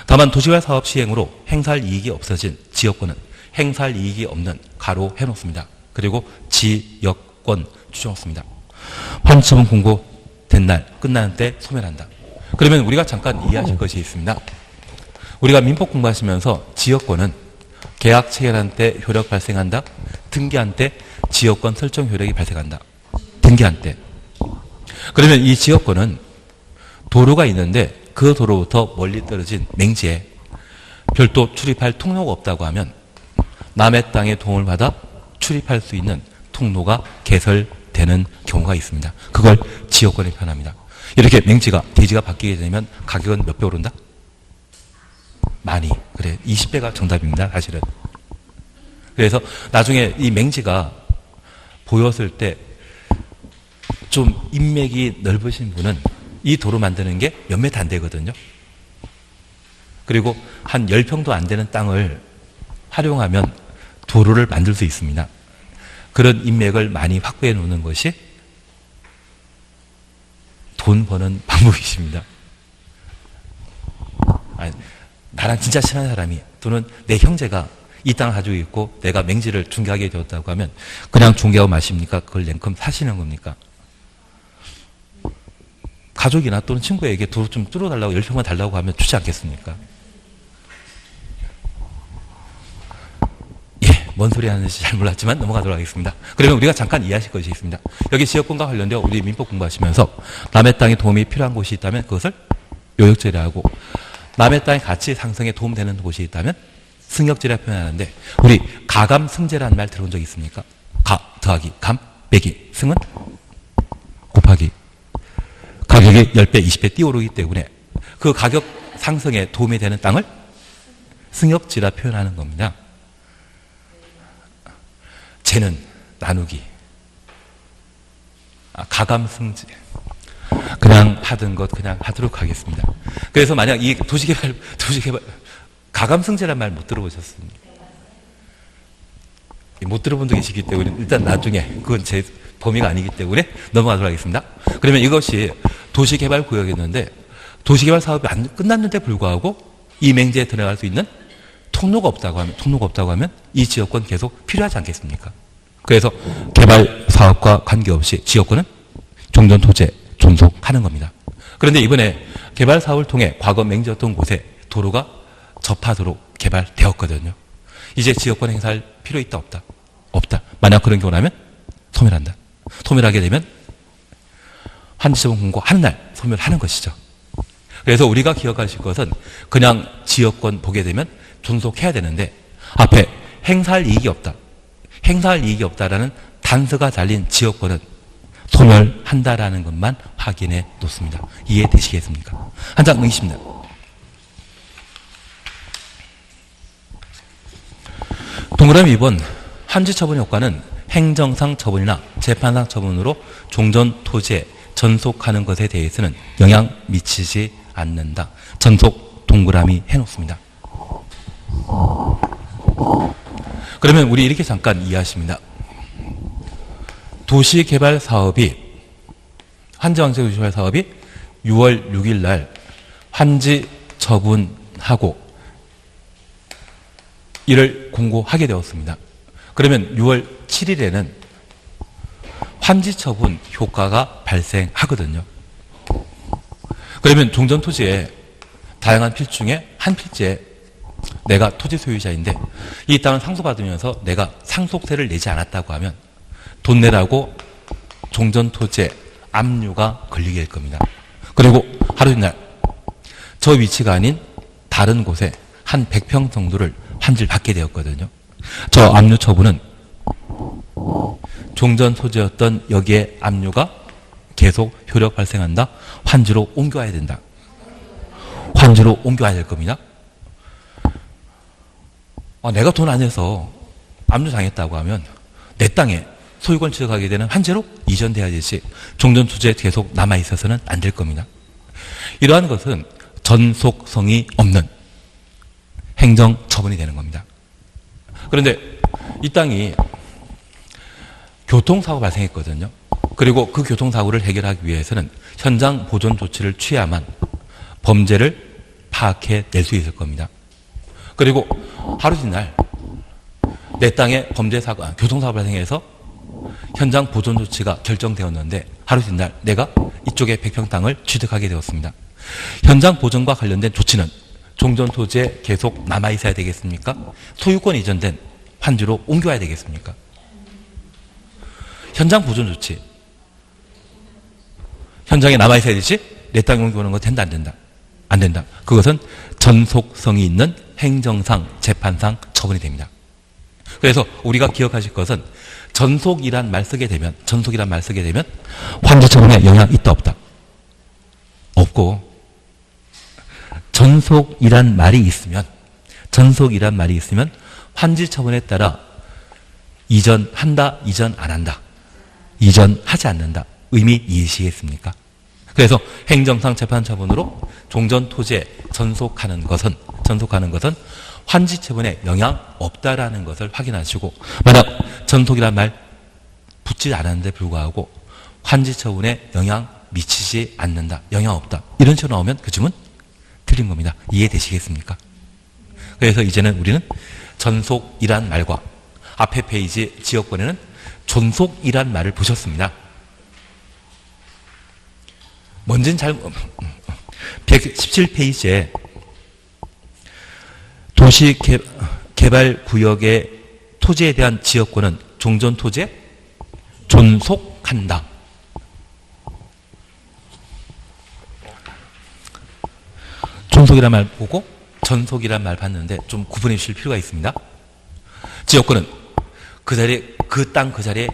다만 도시개발 사업 시행으로 행사할 이익이 없어진 지역권은 행사할 이익이 없는 가로 해놓습니다. 그리고 지역권 추정했습니다. 환지처분 공고된 날 끝나는 때 소멸한다. 그러면 우리가 잠깐 이해하실 것이 있습니다. 우리가 민법 공부하시면서 지역권은 계약 체결한 때 효력 발생한다. 등기한 때 지역권 설정 효력이 발생한다. 등기한 때. 그러면 이 지역권은 도로가 있는데 그 도로부터 멀리 떨어진 맹지에 별도 출입할 통로가 없다고 하면 남의 땅의 도움을 받아 출입할 수 있는 통로가 개설되는 경우가 있습니다. 그걸 지역권에 표현합니다. 이렇게 맹지가, 대지가 바뀌게 되면 가격은 몇 배 오른다? 많이. 그래, 20배가 정답입니다, 사실은. 그래서 나중에 이 맹지가 보였을 때 좀 인맥이 넓으신 분은 이 도로 만드는 게 몇 메타 안 되거든요. 그리고 한 10평도 안 되는 땅을 활용하면 도로를 만들 수 있습니다. 그런 인맥을 많이 확보해 놓는 것이 돈 버는 방법이십니다. 아니, 나랑 진짜 친한 사람이 또는 내 형제가 이 땅을 가지고 있고 내가 맹지를 중개하게 되었다고 하면 그냥 중개하고 마십니까? 그걸 냉큼 사시는 겁니까? 가족이나 또는 친구에게 도로 좀 뚫어달라고 10평만 달라고 하면 주지 않겠습니까? 예, 뭔 소리 하는지 잘 몰랐지만 넘어가도록 하겠습니다. 그러면 우리가 잠깐 이해하실 것이 있습니다. 여기 지역권과 관련되어 우리 민법 공부하시면서 남의 땅에 도움이 필요한 곳이 있다면 그것을 요역제라고, 남의 땅의 가치 상승에 도움되는 곳이 있다면 승역제라 표현하는데, 우리 가감승제라는 말 들어본 적 있습니까? 가 더하기 감 빼기 승은 곱하기. 가격이 10배, 20배 뛰어오르기 때문에 그 가격 상승에 도움이 되는 땅을 승역지라 표현하는 겁니다. 쟤는 나누기. 가감승제. 그냥 하던 것 그냥 하도록 하겠습니다. 그래서 만약 이 도시개발, 가감승제란 말 못 들어보셨습니까? 못 들어본 적 계시기 때문에 일단 나중에 그건 제 범위가 아니기 때문에 넘어가도록 하겠습니다. 그러면 이것이 도시개발구역이었는데 도시개발 사업이 안 끝났는데 불구하고 이 맹지에 들어갈 수 있는 통로가 없다고 하면 이 지역권 계속 필요하지 않겠습니까? 그래서 개발 사업과 관계없이 지역권은 종전토지에 존속하는 겁니다. 그런데 이번에 개발 사업을 통해 과거 맹지였던 곳에 도로가 접하도록 개발되었거든요. 이제 지역권 행사할 필요 있다 없다? 없다. 만약 그런 경우라면 소멸한다. 소멸하게 되면 환지처분 공고하는 날 소멸하는 것이죠. 그래서 우리가 기억하실 것은 그냥 지역권 보게 되면 존속해야 되는데 앞에 행사할 이익이 없다. 행사할 이익이 없다라는 단서가 달린 지역권은 소멸한다라는 것만 확인해 놓습니다. 이해되시겠습니까? 한 장 넘기십니다. 동그라미 2번 환지처분 효과는 행정상 처분이나 재판상 처분으로 종전 토지에 전속하는 것에 대해서는 영향 미치지 않는다. 전속 동그라미 해놓습니다. 그러면 우리 이렇게 잠깐 이해하십니다. 도시개발 사업이 환지왕제도시개발 사업이 6월 6일 날 환지 처분하고 이를 공고하게 되었습니다. 그러면 6월 7일에는 환지 처분 효과가 발생하거든요. 그러면 종전토지에 다양한 필지 중에 한 필지에 내가 토지 소유자인데 이 땅을 상속받으면서 내가 상속세를 내지 않았다고 하면 돈 내라고 종전토지에 압류가 걸리게 될 겁니다. 그리고 하루 이날 저 위치가 아닌 다른 곳에 한 100평 정도를 환지를 받게 되었거든요. 저 압류 처분은 종전 토지였던 여기에 압류가 계속 효력 발생한다. 환지로 옮겨야 된다. 환지로 옮겨야 될 겁니다. 내가 돈 안 내서 압류 당했다고 하면 내 땅에 소유권 취득하게 되는 환지로 이전돼야 되지 종전 토지에 계속 남아 있어서는 안 될 겁니다. 이러한 것은 전속성이 없는 행정 처분이 되는 겁니다. 그런데 이 땅이 교통사고 발생했거든요. 그리고 그 교통사고를 해결하기 위해서는 현장 보존 조치를 취해야만 범죄를 파악해낼 수 있을 겁니다. 그리고 하루 지날 내 땅에 교통사고 발생해서 현장 보존 조치가 결정되었는데 하루 지날 내가 이쪽에 100평 땅을 취득하게 되었습니다. 현장 보존과 관련된 조치는 종전 토지에 계속 남아 있어야 되겠습니까? 소유권 이전된 환지로 옮겨야 되겠습니까? 현장 보존 조치. 현장에 남아 있어야 되지? 내 땅에 옮겨오는 건 된다, 안 된다? 안 된다. 그것은 전속성이 있는 행정상, 재판상 처분이 됩니다. 그래서 우리가 기억하실 것은 전속이란 말 쓰게 되면 환지 처분에 영향 있다, 없다? 없고, 전속이란 말이 있으면 환지 처분에 따라 이전한다, 이전 안 한다, 이전하지 않는다. 의미 이해시겠습니까? 그래서 행정상 재판 처분으로 종전 토지에 전속하는 것은 환지 처분에 영향 없다라는 것을 확인하시고, 만약 전속이란 말 붙지 않았는데 불구하고 환지 처분에 영향 미치지 않는다, 영향 없다, 이런 식으로 나오면 그 질문 틀린 겁니다. 이해되시겠습니까? 그래서 이제는 우리는 전속이란 말과 앞에 페이지 지역권에는 존속이란 말을 보셨습니다. 뭔진 117페이지에 도시개발구역의 토지에 대한 지역권은 종전토지에 존속한다. 존속이란 말 보고 전속이란 말 봤는데 좀 구분해 주실 필요가 있습니다. 지역권은 그 땅 그 자리에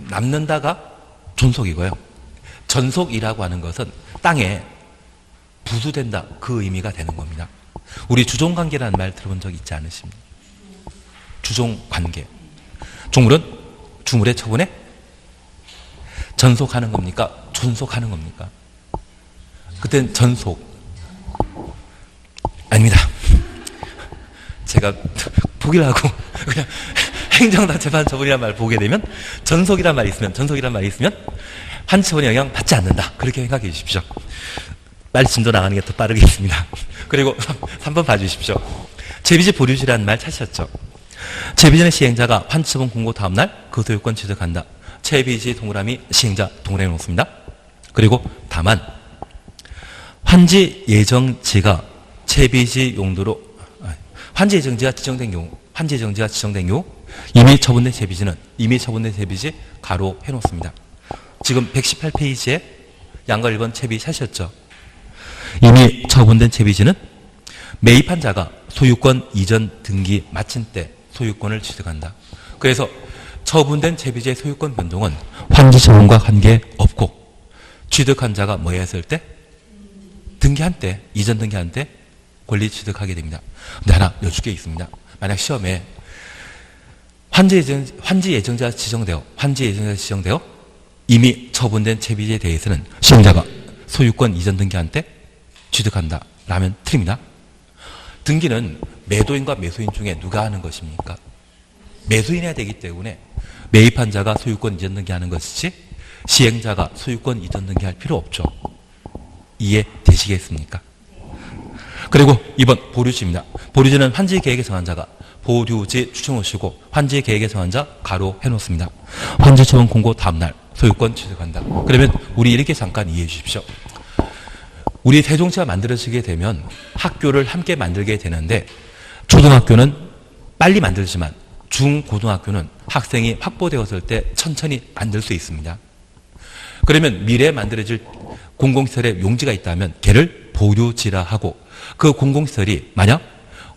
남는다가 존속이고요. 전속이라고 하는 것은 땅에 부수된다, 그 의미가 되는 겁니다. 우리 주종관계라는 말 들어본 적 있지 않으십니까? 주종관계. 주물의 처분에 전속하는 겁니까? 존속하는 겁니까? 그때는 전속. 아닙니다. 제가 포기를 하고 그냥 행정상 재판 처분이라는 말 보게 되면 전속이란 말이 있으면 환지 처분에 영향 받지 않는다. 그렇게 생각해 주십시오. 빨리 진도 나가는 게 더 빠르겠습니다. 그리고 3번 봐주십시오. 재비지 보류지라는 말 찾으셨죠? 재비지는 시행자가 환지 처분 공고 다음날 그 소유권 취득한다. 재비지 동그라미 시행자 동그라미 놓습니다. 그리고 다만 환지 예정지가 재비지 용도로 환지 예정지가 지정된 경우 이미 처분된 재비지 가로 해놓습니다. 지금 118페이지에 양가 1번 채비 사셨죠? 이미 처분된 채비지는 매입한 자가 소유권 이전 등기 마친 때 소유권을 취득한다. 그래서 처분된 채비지의 소유권 변동은 환지 처분과 관계없고 취득한 자가 뭐 했을 때? 등기한 때, 이전 등기한 때 권리 취득하게 됩니다. 근데 하나 여쭐 게 있습니다. 만약 시험에 환지 예정자 지정되어 이미 처분된 채비지에 대해서는 시험자가 소유권 이전 등기한 때 취득한다 라면 틀립니다. 등기는 매도인과 매수인 중에 누가 하는 것입니까? 매수인이 해야 되기 때문에 매입한 자가 소유권 이전 등기하는 것이지 시행자가 소유권 이전 등기할 필요 없죠. 이해되시겠습니까? 그리고 2번 보류지입니다. 보류지는 환지 계획에 정한 자가 보류지 추천호시고 환지 계획에 정한 자 가로 해놓습니다. 환지 처분 공고 다음날 소유권 취득한다. 그러면 우리 이렇게 잠깐 이해해 주십시오. 우리 세종시가 만들어지게 되면 학교를 함께 만들게 되는데 초등학교는 빨리 만들지만 중고등학교는 학생이 확보되었을 때 천천히 만들 수 있습니다. 그러면 미래에 만들어질 공공시설에 용지가 있다면 걔를 보류지라 하고 그 공공시설이 만약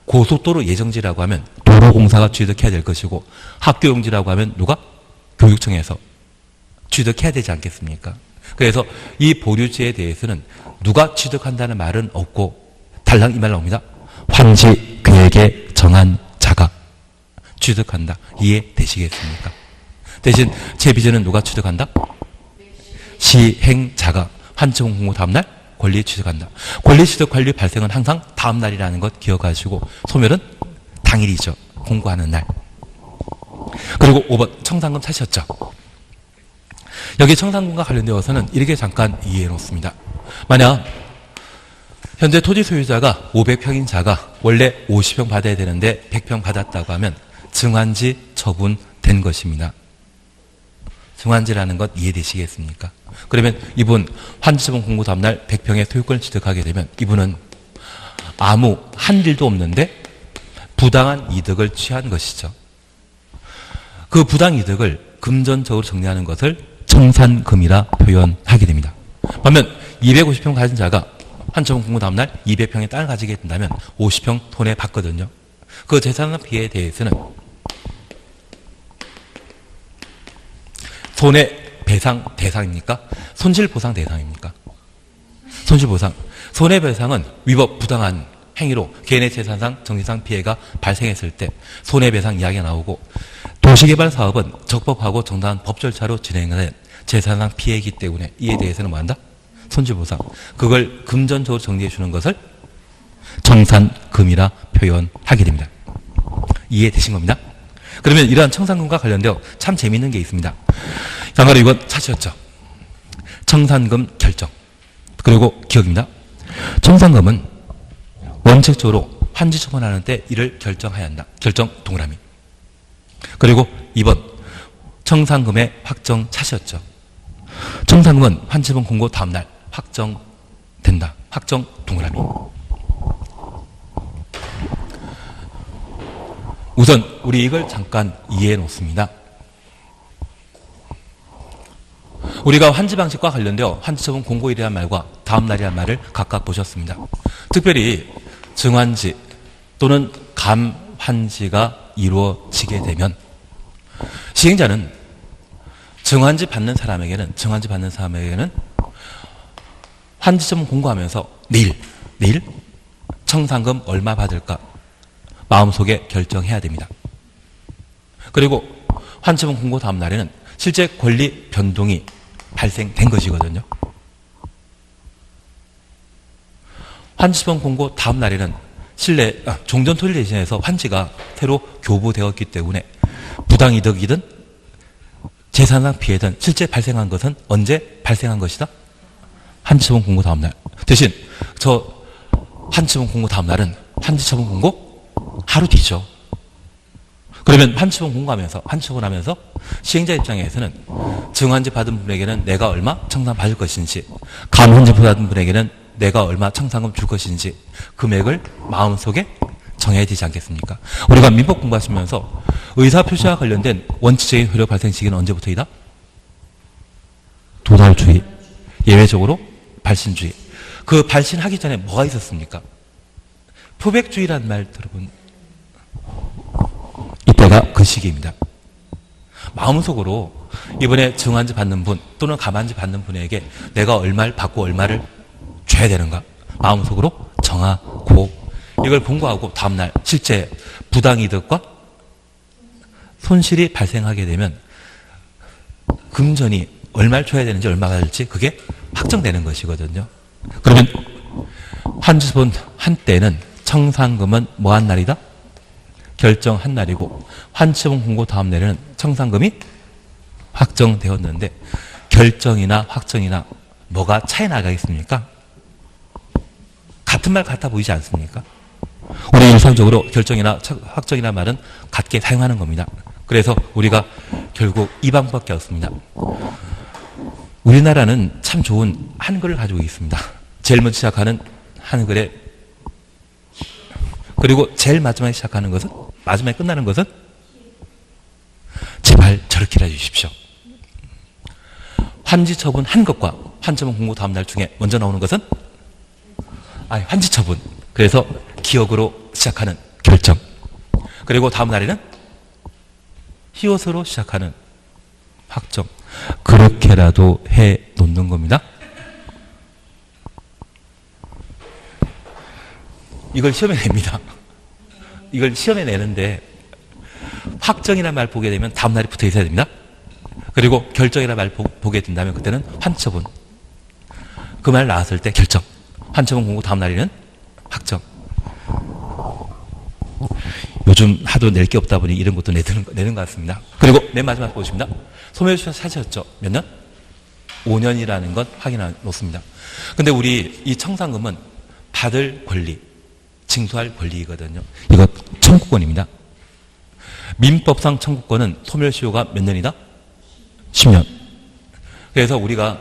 고속도로 예정지라고 하면 도로공사가 취득해야 될 것이고 학교 용지라고 하면 누가? 교육청에서 취득해야 되지 않겠습니까? 그래서 이 보류지에 대해서는 누가 취득한다는 말은 없고 달랑 이 말 나옵니다. 환지 계획에 정한 자가 취득한다. 이해되시겠습니까? 대신 채비지는 누가 취득한다? 시행자가 환지처분 공고 다음날 권리 취득한다. 권리 취득 관리 발생은 항상 다음날이라는 것 기억하시고 소멸은 당일이죠. 공고하는 날. 그리고 5번 청산금 찾으셨죠? 여기 청산금과 관련되어서는 이렇게 잠깐 이해해 놓습니다. 만약 현재 토지 소유자가 500평인 자가 원래 50평 받아야 되는데 100평 받았다고 하면 증환지 처분된 것입니다. 증환지라는 것 이해되시겠습니까? 그러면 이분 환지처분 공고 다음날 100평의 소유권을 취득하게 되면 이분은 아무 한 일도 없는데 부당한 이득을 취한 것이죠. 그 부당 이득을 금전적으로 정리하는 것을 청산금이라 표현하게 됩니다. 반면 250평 가진 자가 환지처분 공고 다음날 200평의 땅을 가지게 된다면 50평 손해 받거든요. 그 재산상 피해에 대해서는 손해배상 대상입니까? 손실보상 대상입니까? 손실보상. 손해배상은 위법 부당한 행위로 개인의 재산상 정신상 피해가 발생했을 때 손해배상 이야기가 나오고 도시개발 사업은 적법하고 정당한 법 절차로 진행된 재산상 피해이기 때문에 이에 대해서는 뭐한다? 손실보상. 그걸 금전적으로 정리해 주는 것을 청산금이라 표현하게 됩니다. 이해되신 겁니다? 그러면 이러한 청산금과 관련되어 참 재미있는 게 있습니다. 양가로 이건 찾으셨죠? 청산금 결정. 그리고 기억입니다. 청산금은 원칙적으로 환지 처분하는 때 이를 결정해야 한다. 결정 동그라미. 그리고 2번 청산금의 확정 찾으셨죠? 청산금은 환지 처분 공고 다음날 확정된다. 확정 동그라미. 우선 우리 이걸 잠깐 이해해 놓습니다. 우리가 환지 방식과 관련되어 환지처분 공고일이라는 말과 다음날이라는 말을 각각 보셨습니다. 특별히 증환지 또는 감환지가 이루어지게 되면 시행자는 증환지 받는 사람에게는 환지처분 공고하면서 내일 청산금 얼마 받을까 마음속에 결정해야 됩니다. 그리고 환지처분 공고 다음 날에는 실제 권리 변동이 발생된 것이거든요. 환지처분 공고 다음 날에는 종전 토지 대신에서 환지가 새로 교부되었기 때문에 부당이득이든 재산상 피해든 실제 발생한 것은 언제 발생한 것이다? 환지처분 공고 다음 날. 대신 저 환지처분 공고 다음 날은 환지처분 공고 하루 뒤죠. 그러면 환지처분 공고하면서 시행자 입장에서는 증환지 받은 분에게는 내가 얼마 청산 받을 것인지, 감환지 받은 분에게는 내가 얼마 청산금 줄 것인지 금액을 마음속에 정해야 되지 않겠습니까? 우리가 민법 공부하시면서 의사표시와 관련된 원칙적인 효력 발생 시기는 언제부터이다? 도달주의, 예외적으로 발신주의. 그 발신하기 전에 뭐가 있었습니까? 표백주의란 말 들어본 이때가 그 시기입니다. 마음속으로 이번에 증환지 받는 분 또는 감환지 받는 분에게 내가 얼마를 받고 얼마를 줘야 되는가 마음속으로 정하고 이걸 본거하고 다음날 실제 부당이득과 손실이 발생하게 되면 금전이 얼마를 줘야 되는지 얼마가 될지 그게 확정되는 것이거든요. 그러면 환지분 한때는 청산금은 뭐한 날이다? 결정한 날이고 환치분 공고 다음 날에는 청산금이 확정되었는데 결정이나 확정이나 뭐가 차이 나가겠습니까? 같은 말 같아 보이지 않습니까? 우리 일상적으로 결정이나 확정이나 말은 같게 사용하는 겁니다. 그래서 우리가 결국 이 방법밖에 없습니다. 우리나라는 참 좋은 한글을 가지고 있습니다. 제일 먼저 시작하는 한글에 그리고 제일 마지막에 시작하는 것은 마지막에 끝나는 것은 제발 저렇게 해주십시오. 환지처분 한 것과 환처분 공고 다음 날 중에 먼저 나오는 것은 환지처분. 그래서 기억으로 시작하는 결정. 그리고 다음 날에는 히읗으로 시작하는 확정. 그렇게라도 해 놓는 겁니다. 이걸 시험에 냅니다. 이걸 시험에 내는데 확정이라는 말 보게 되면 다음 날이 붙어 있어야 됩니다. 그리고 결정이라는 말 보게 된다면 그때는 환처분. 그 말 나왔을 때 결정. 환처분 공고 다음 날에는 확정. 요즘 하도 낼 게 없다 보니 이런 것도 내는 것 같습니다. 그리고 맨 마지막 보십니다. 소멸시효 사셨죠? 몇 년? 5년이라는 것 확인해 놓습니다. 근데 우리 이 청산금은 받을 권리, 징수할 권리이거든요. 이거 청구권입니다. 민법상 청구권은 소멸시효가 몇 년이다? 10년. 그래서 우리가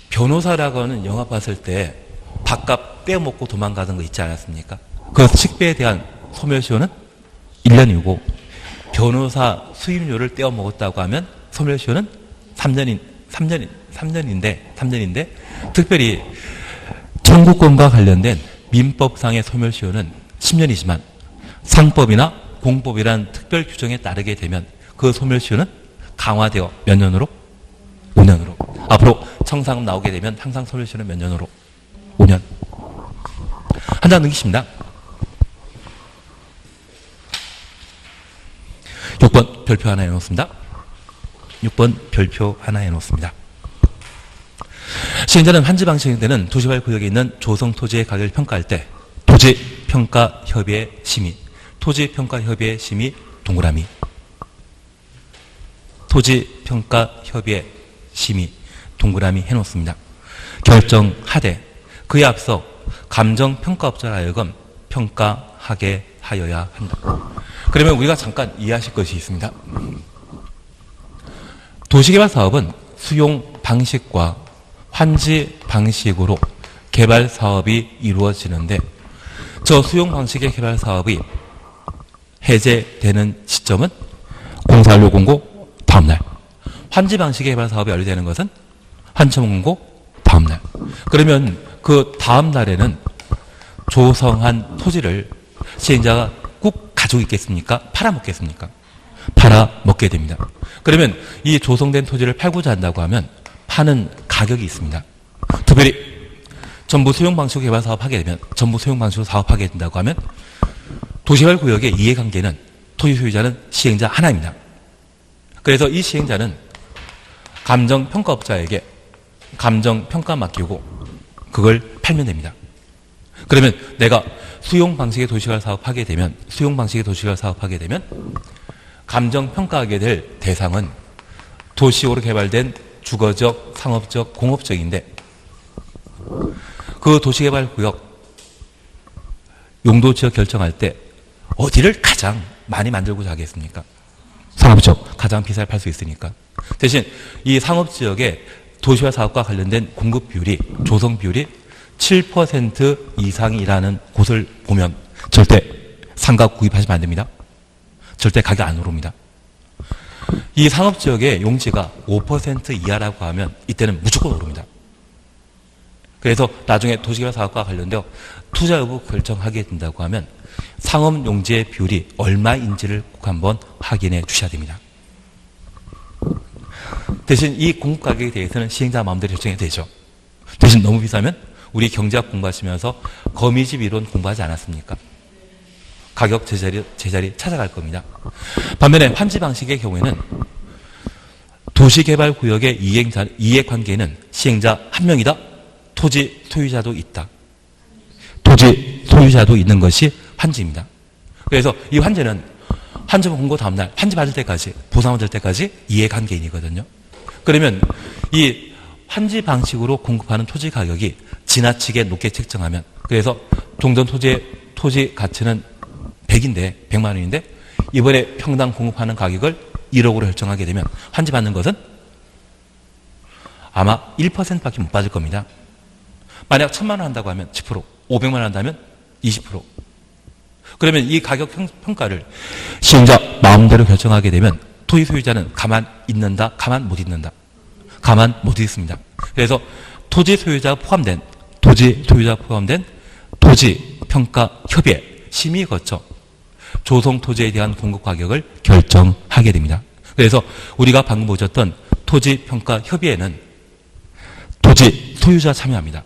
변호사라고 하는 영화 봤을 때 밥값 떼어먹고 도망가던 거 있지 않았습니까? 그 식비에 대한 소멸시효는 1년이고 변호사 수임료를 떼어먹었다고 하면 소멸시효는 3년인데 특별히 청구권과 관련된 민법상의 소멸시효는 10년이지만 상법이나 공법이란 특별 규정에 따르게 되면 그 소멸시효는 강화되어 몇 년으로? 5년으로. 앞으로 청산금 나오게 되면 항상 소멸시효는 몇 년으로? 5년. 한 장 넘기십니다. 6번 별표 하나 해놓습니다. 6번 별표 하나 해놓습니다. 시행자는 환지 방식일 때는 도시발 구역에 있는 조성 토지의 가격을 평가할 때 토지평가협의회 심의, 토지평가협의회 심의 동그라미, 토지평가협의회 심의 동그라미 해놓습니다. 결정하되 그에 앞서 감정평가업자를 하여금 평가하게 하여야 한다. 그러면 우리가 잠깐 이해하실 것이 있습니다. 도시개발사업은 수용 방식과 환지 방식으로 개발 사업이 이루어지는데 저 수용 방식의 개발 사업이 해제되는 시점은 공사완료 공고 다음날. 환지 방식의 개발 사업이 완료되는 것은 환처분 공고 다음날. 그러면 그 다음날에는 조성한 토지를 시행자가 꼭 가지고 있겠습니까? 팔아먹겠습니까? 팔아먹게 됩니다. 그러면 이 조성된 토지를 팔고자 한다고 하면 파는 가격이 있습니다. 특별히 전부 수용 방식으로 개발 사업하게 되면 전부 수용 방식으로 사업하게 된다고 하면 도시개발 구역의 이해관계는 토지 소유자는 시행자 하나입니다. 그래서 이 시행자는 감정평가업자에게 감정평가 맡기고 그걸 팔면 됩니다. 그러면 내가 수용 방식의 도시개발 사업하게 되면 감정평가하게 될 대상은 도시로 개발된 주거적, 상업적, 공업적인데 그 도시개발구역 용도지역 결정할 때 어디를 가장 많이 만들고자 하겠습니까? 상업지역 가장 비싸게 팔 수 있으니까. 대신 이 상업지역의 도시화 사업과 관련된 공급 비율이 조성 비율이 7% 이상이라는 곳을 보면 절대 상가 구입하시면 안 됩니다. 절대 가격 안 오릅니다. 이 상업지역의 용지가 5% 이하라고 하면 이때는 무조건 오릅니다. 그래서 나중에 도시개발 사업과 관련되어 투자 여부 결정하게 된다고 하면 상업 용지의 비율이 얼마인지를 꼭 한번 확인해 주셔야 됩니다. 대신 이 공급 가격에 대해서는 시행자 마음대로 결정이 되죠. 대신 너무 비싸면 우리 경제학 공부하시면서 거미집 이론 공부하지 않았습니까? 가격 제자리 찾아갈 겁니다. 반면에 환지 방식의 경우에는 도시개발구역의 이해관계는 시행자 한 명이다. 토지 소유자도 있다. 토지 소유자도 있는 것이 환지입니다. 그래서 이 환지는 환지 공고 다음날 환지 받을 때까지 보상 받을 때까지 이해관계인이거든요. 그러면 이 환지 방식으로 공급하는 토지 가격이 지나치게 높게 책정하면 그래서 종전 토지의 토지 가치는 100인데 100만 원인데 이번에 평당 공급하는 가격을 1억으로 결정하게 되면 환지 받는 것은 아마 1%밖에 못 받을 겁니다. 만약 1000만 원 한다고 하면 10%, 500만 원 한다면 20%. 그러면 이 가격 평가를 시행자 마음대로 결정하게 되면 토지 소유자는 가만 있는다, 가만 못 있는다. 가만 못 있습니다. 그래서 토지 소유자가 포함된 토지 평가 협의회 심의 거쳐 조성 토지에 대한 공급 가격을 결정하게 됩니다. 그래서 우리가 방금 보셨던 토지 평가 협의회는 토지 소유자 참여합니다.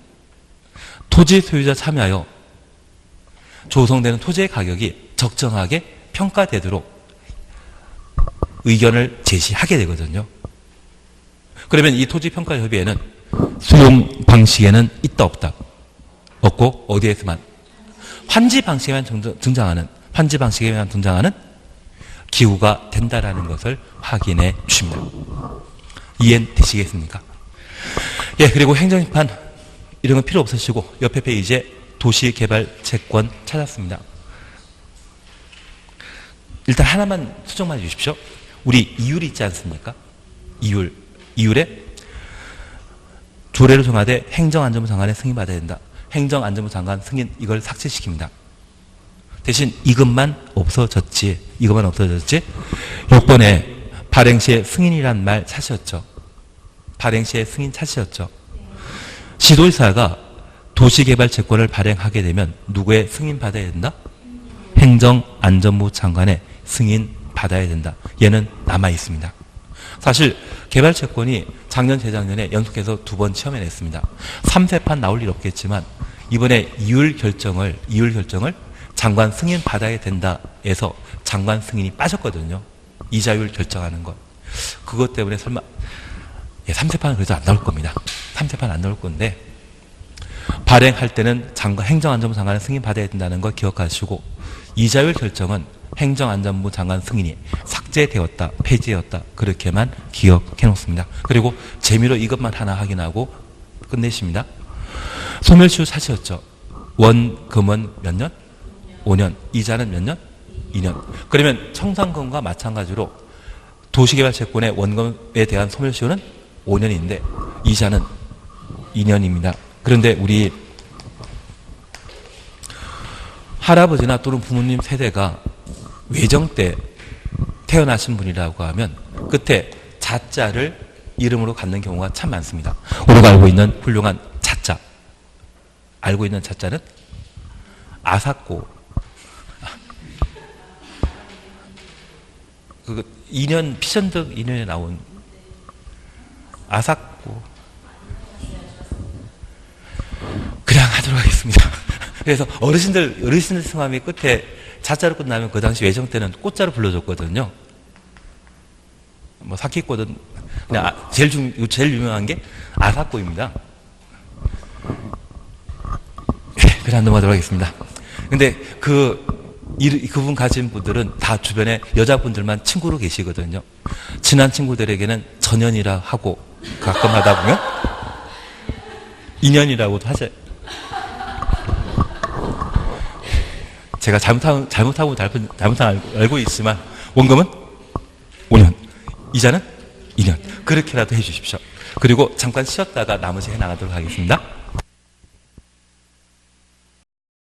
토지 소유자 참여하여 조성되는 토지의 가격이 적정하게 평가되도록 의견을 제시하게 되거든요. 그러면 이 토지평가협의회는 수용 방식에는 있다 없다. 없고 어디에서만 환지 방식에만 등장하는 기후가 된다라는 것을 확인해 주십니다. 이해되시겠습니까? 예, 그리고 행정심판 이런 건 필요 없으시고 옆에 페이지에 도시개발채권 찾았습니다. 일단 하나만 수정만 해주십시오. 우리 이율이 있지 않습니까? 이율에 조례로 정하되 행정안전부 장관의 승인받아야 된다. 행정안전부 장관 승인 이걸 삭제시킵니다. 대신 이것만 없어졌지. 6번에 발행시에 승인이란 말 찾으셨죠? 발행시에 승인 찾으셨죠? 시도지사가 도시개발채권을 발행하게 되면 누구의 승인 받아야 된다? 행정안전부 장관의 승인 받아야 된다. 얘는 남아 있습니다. 사실 개발채권이 작년 재작년에 연속해서 2번 시험에 냈습니다. 3세판 나올 일 없겠지만 이번에 이율 결정을 장관 승인 받아야 된다 해서 장관 승인이 빠졌거든요. 이자율 결정하는 것. 그것 때문에 설마 3세판은 그래도 안 나올 겁니다. 3세판 안 나올 건데 발행할 때는 행정안전부 장관의 승인 받아야 된다는 걸 기억하시고 이자율 결정은 행정안전부 장관 승인이 삭제되었다, 폐지되었다 그렇게만 기억해 놓습니다. 그리고 재미로 이것만 하나 확인하고 끝내십니다. 소멸시효 찾으셨죠? 원금은 몇 년? 5년. 이자는 몇 년? 2년. 그러면 청산금과 마찬가지로 도시개발채권의 원금에 대한 소멸시효는 5년인데 이자는 2년입니다. 그런데 우리 할아버지나 또는 부모님 세대가 외정 때 태어나신 분이라고 하면 끝에 자자를 이름으로 갖는 경우가 참 많습니다. 우리가 알고 있는 훌륭한 자자. 알고 있는 자자는 아사코. 그 2년 피션득 2년에 나온 아사코. 그냥 하도록 하겠습니다. 그래서 어르신들 성함이 끝에 자자로 끝나면 그 당시 외정 때는 꽃자로 불러줬거든요. 뭐 사키꽃은 그냥 제일 유명한 게 아사코입니다. 그냥 넘어가도록 하겠습니다. 근데 그분 가진 분들은 다 주변에 여자분들만 친구로 계시거든요. 친한 친구들에게는 전연이라 하고 가끔 하다 보면 인연이라고도 하죠. 제가 잘못하고 알고 있지만 원금은 5년, 이자는 2년. 그렇게라도 해주십시오. 그리고 잠깐 쉬었다가 나머지 해나가도록 하겠습니다.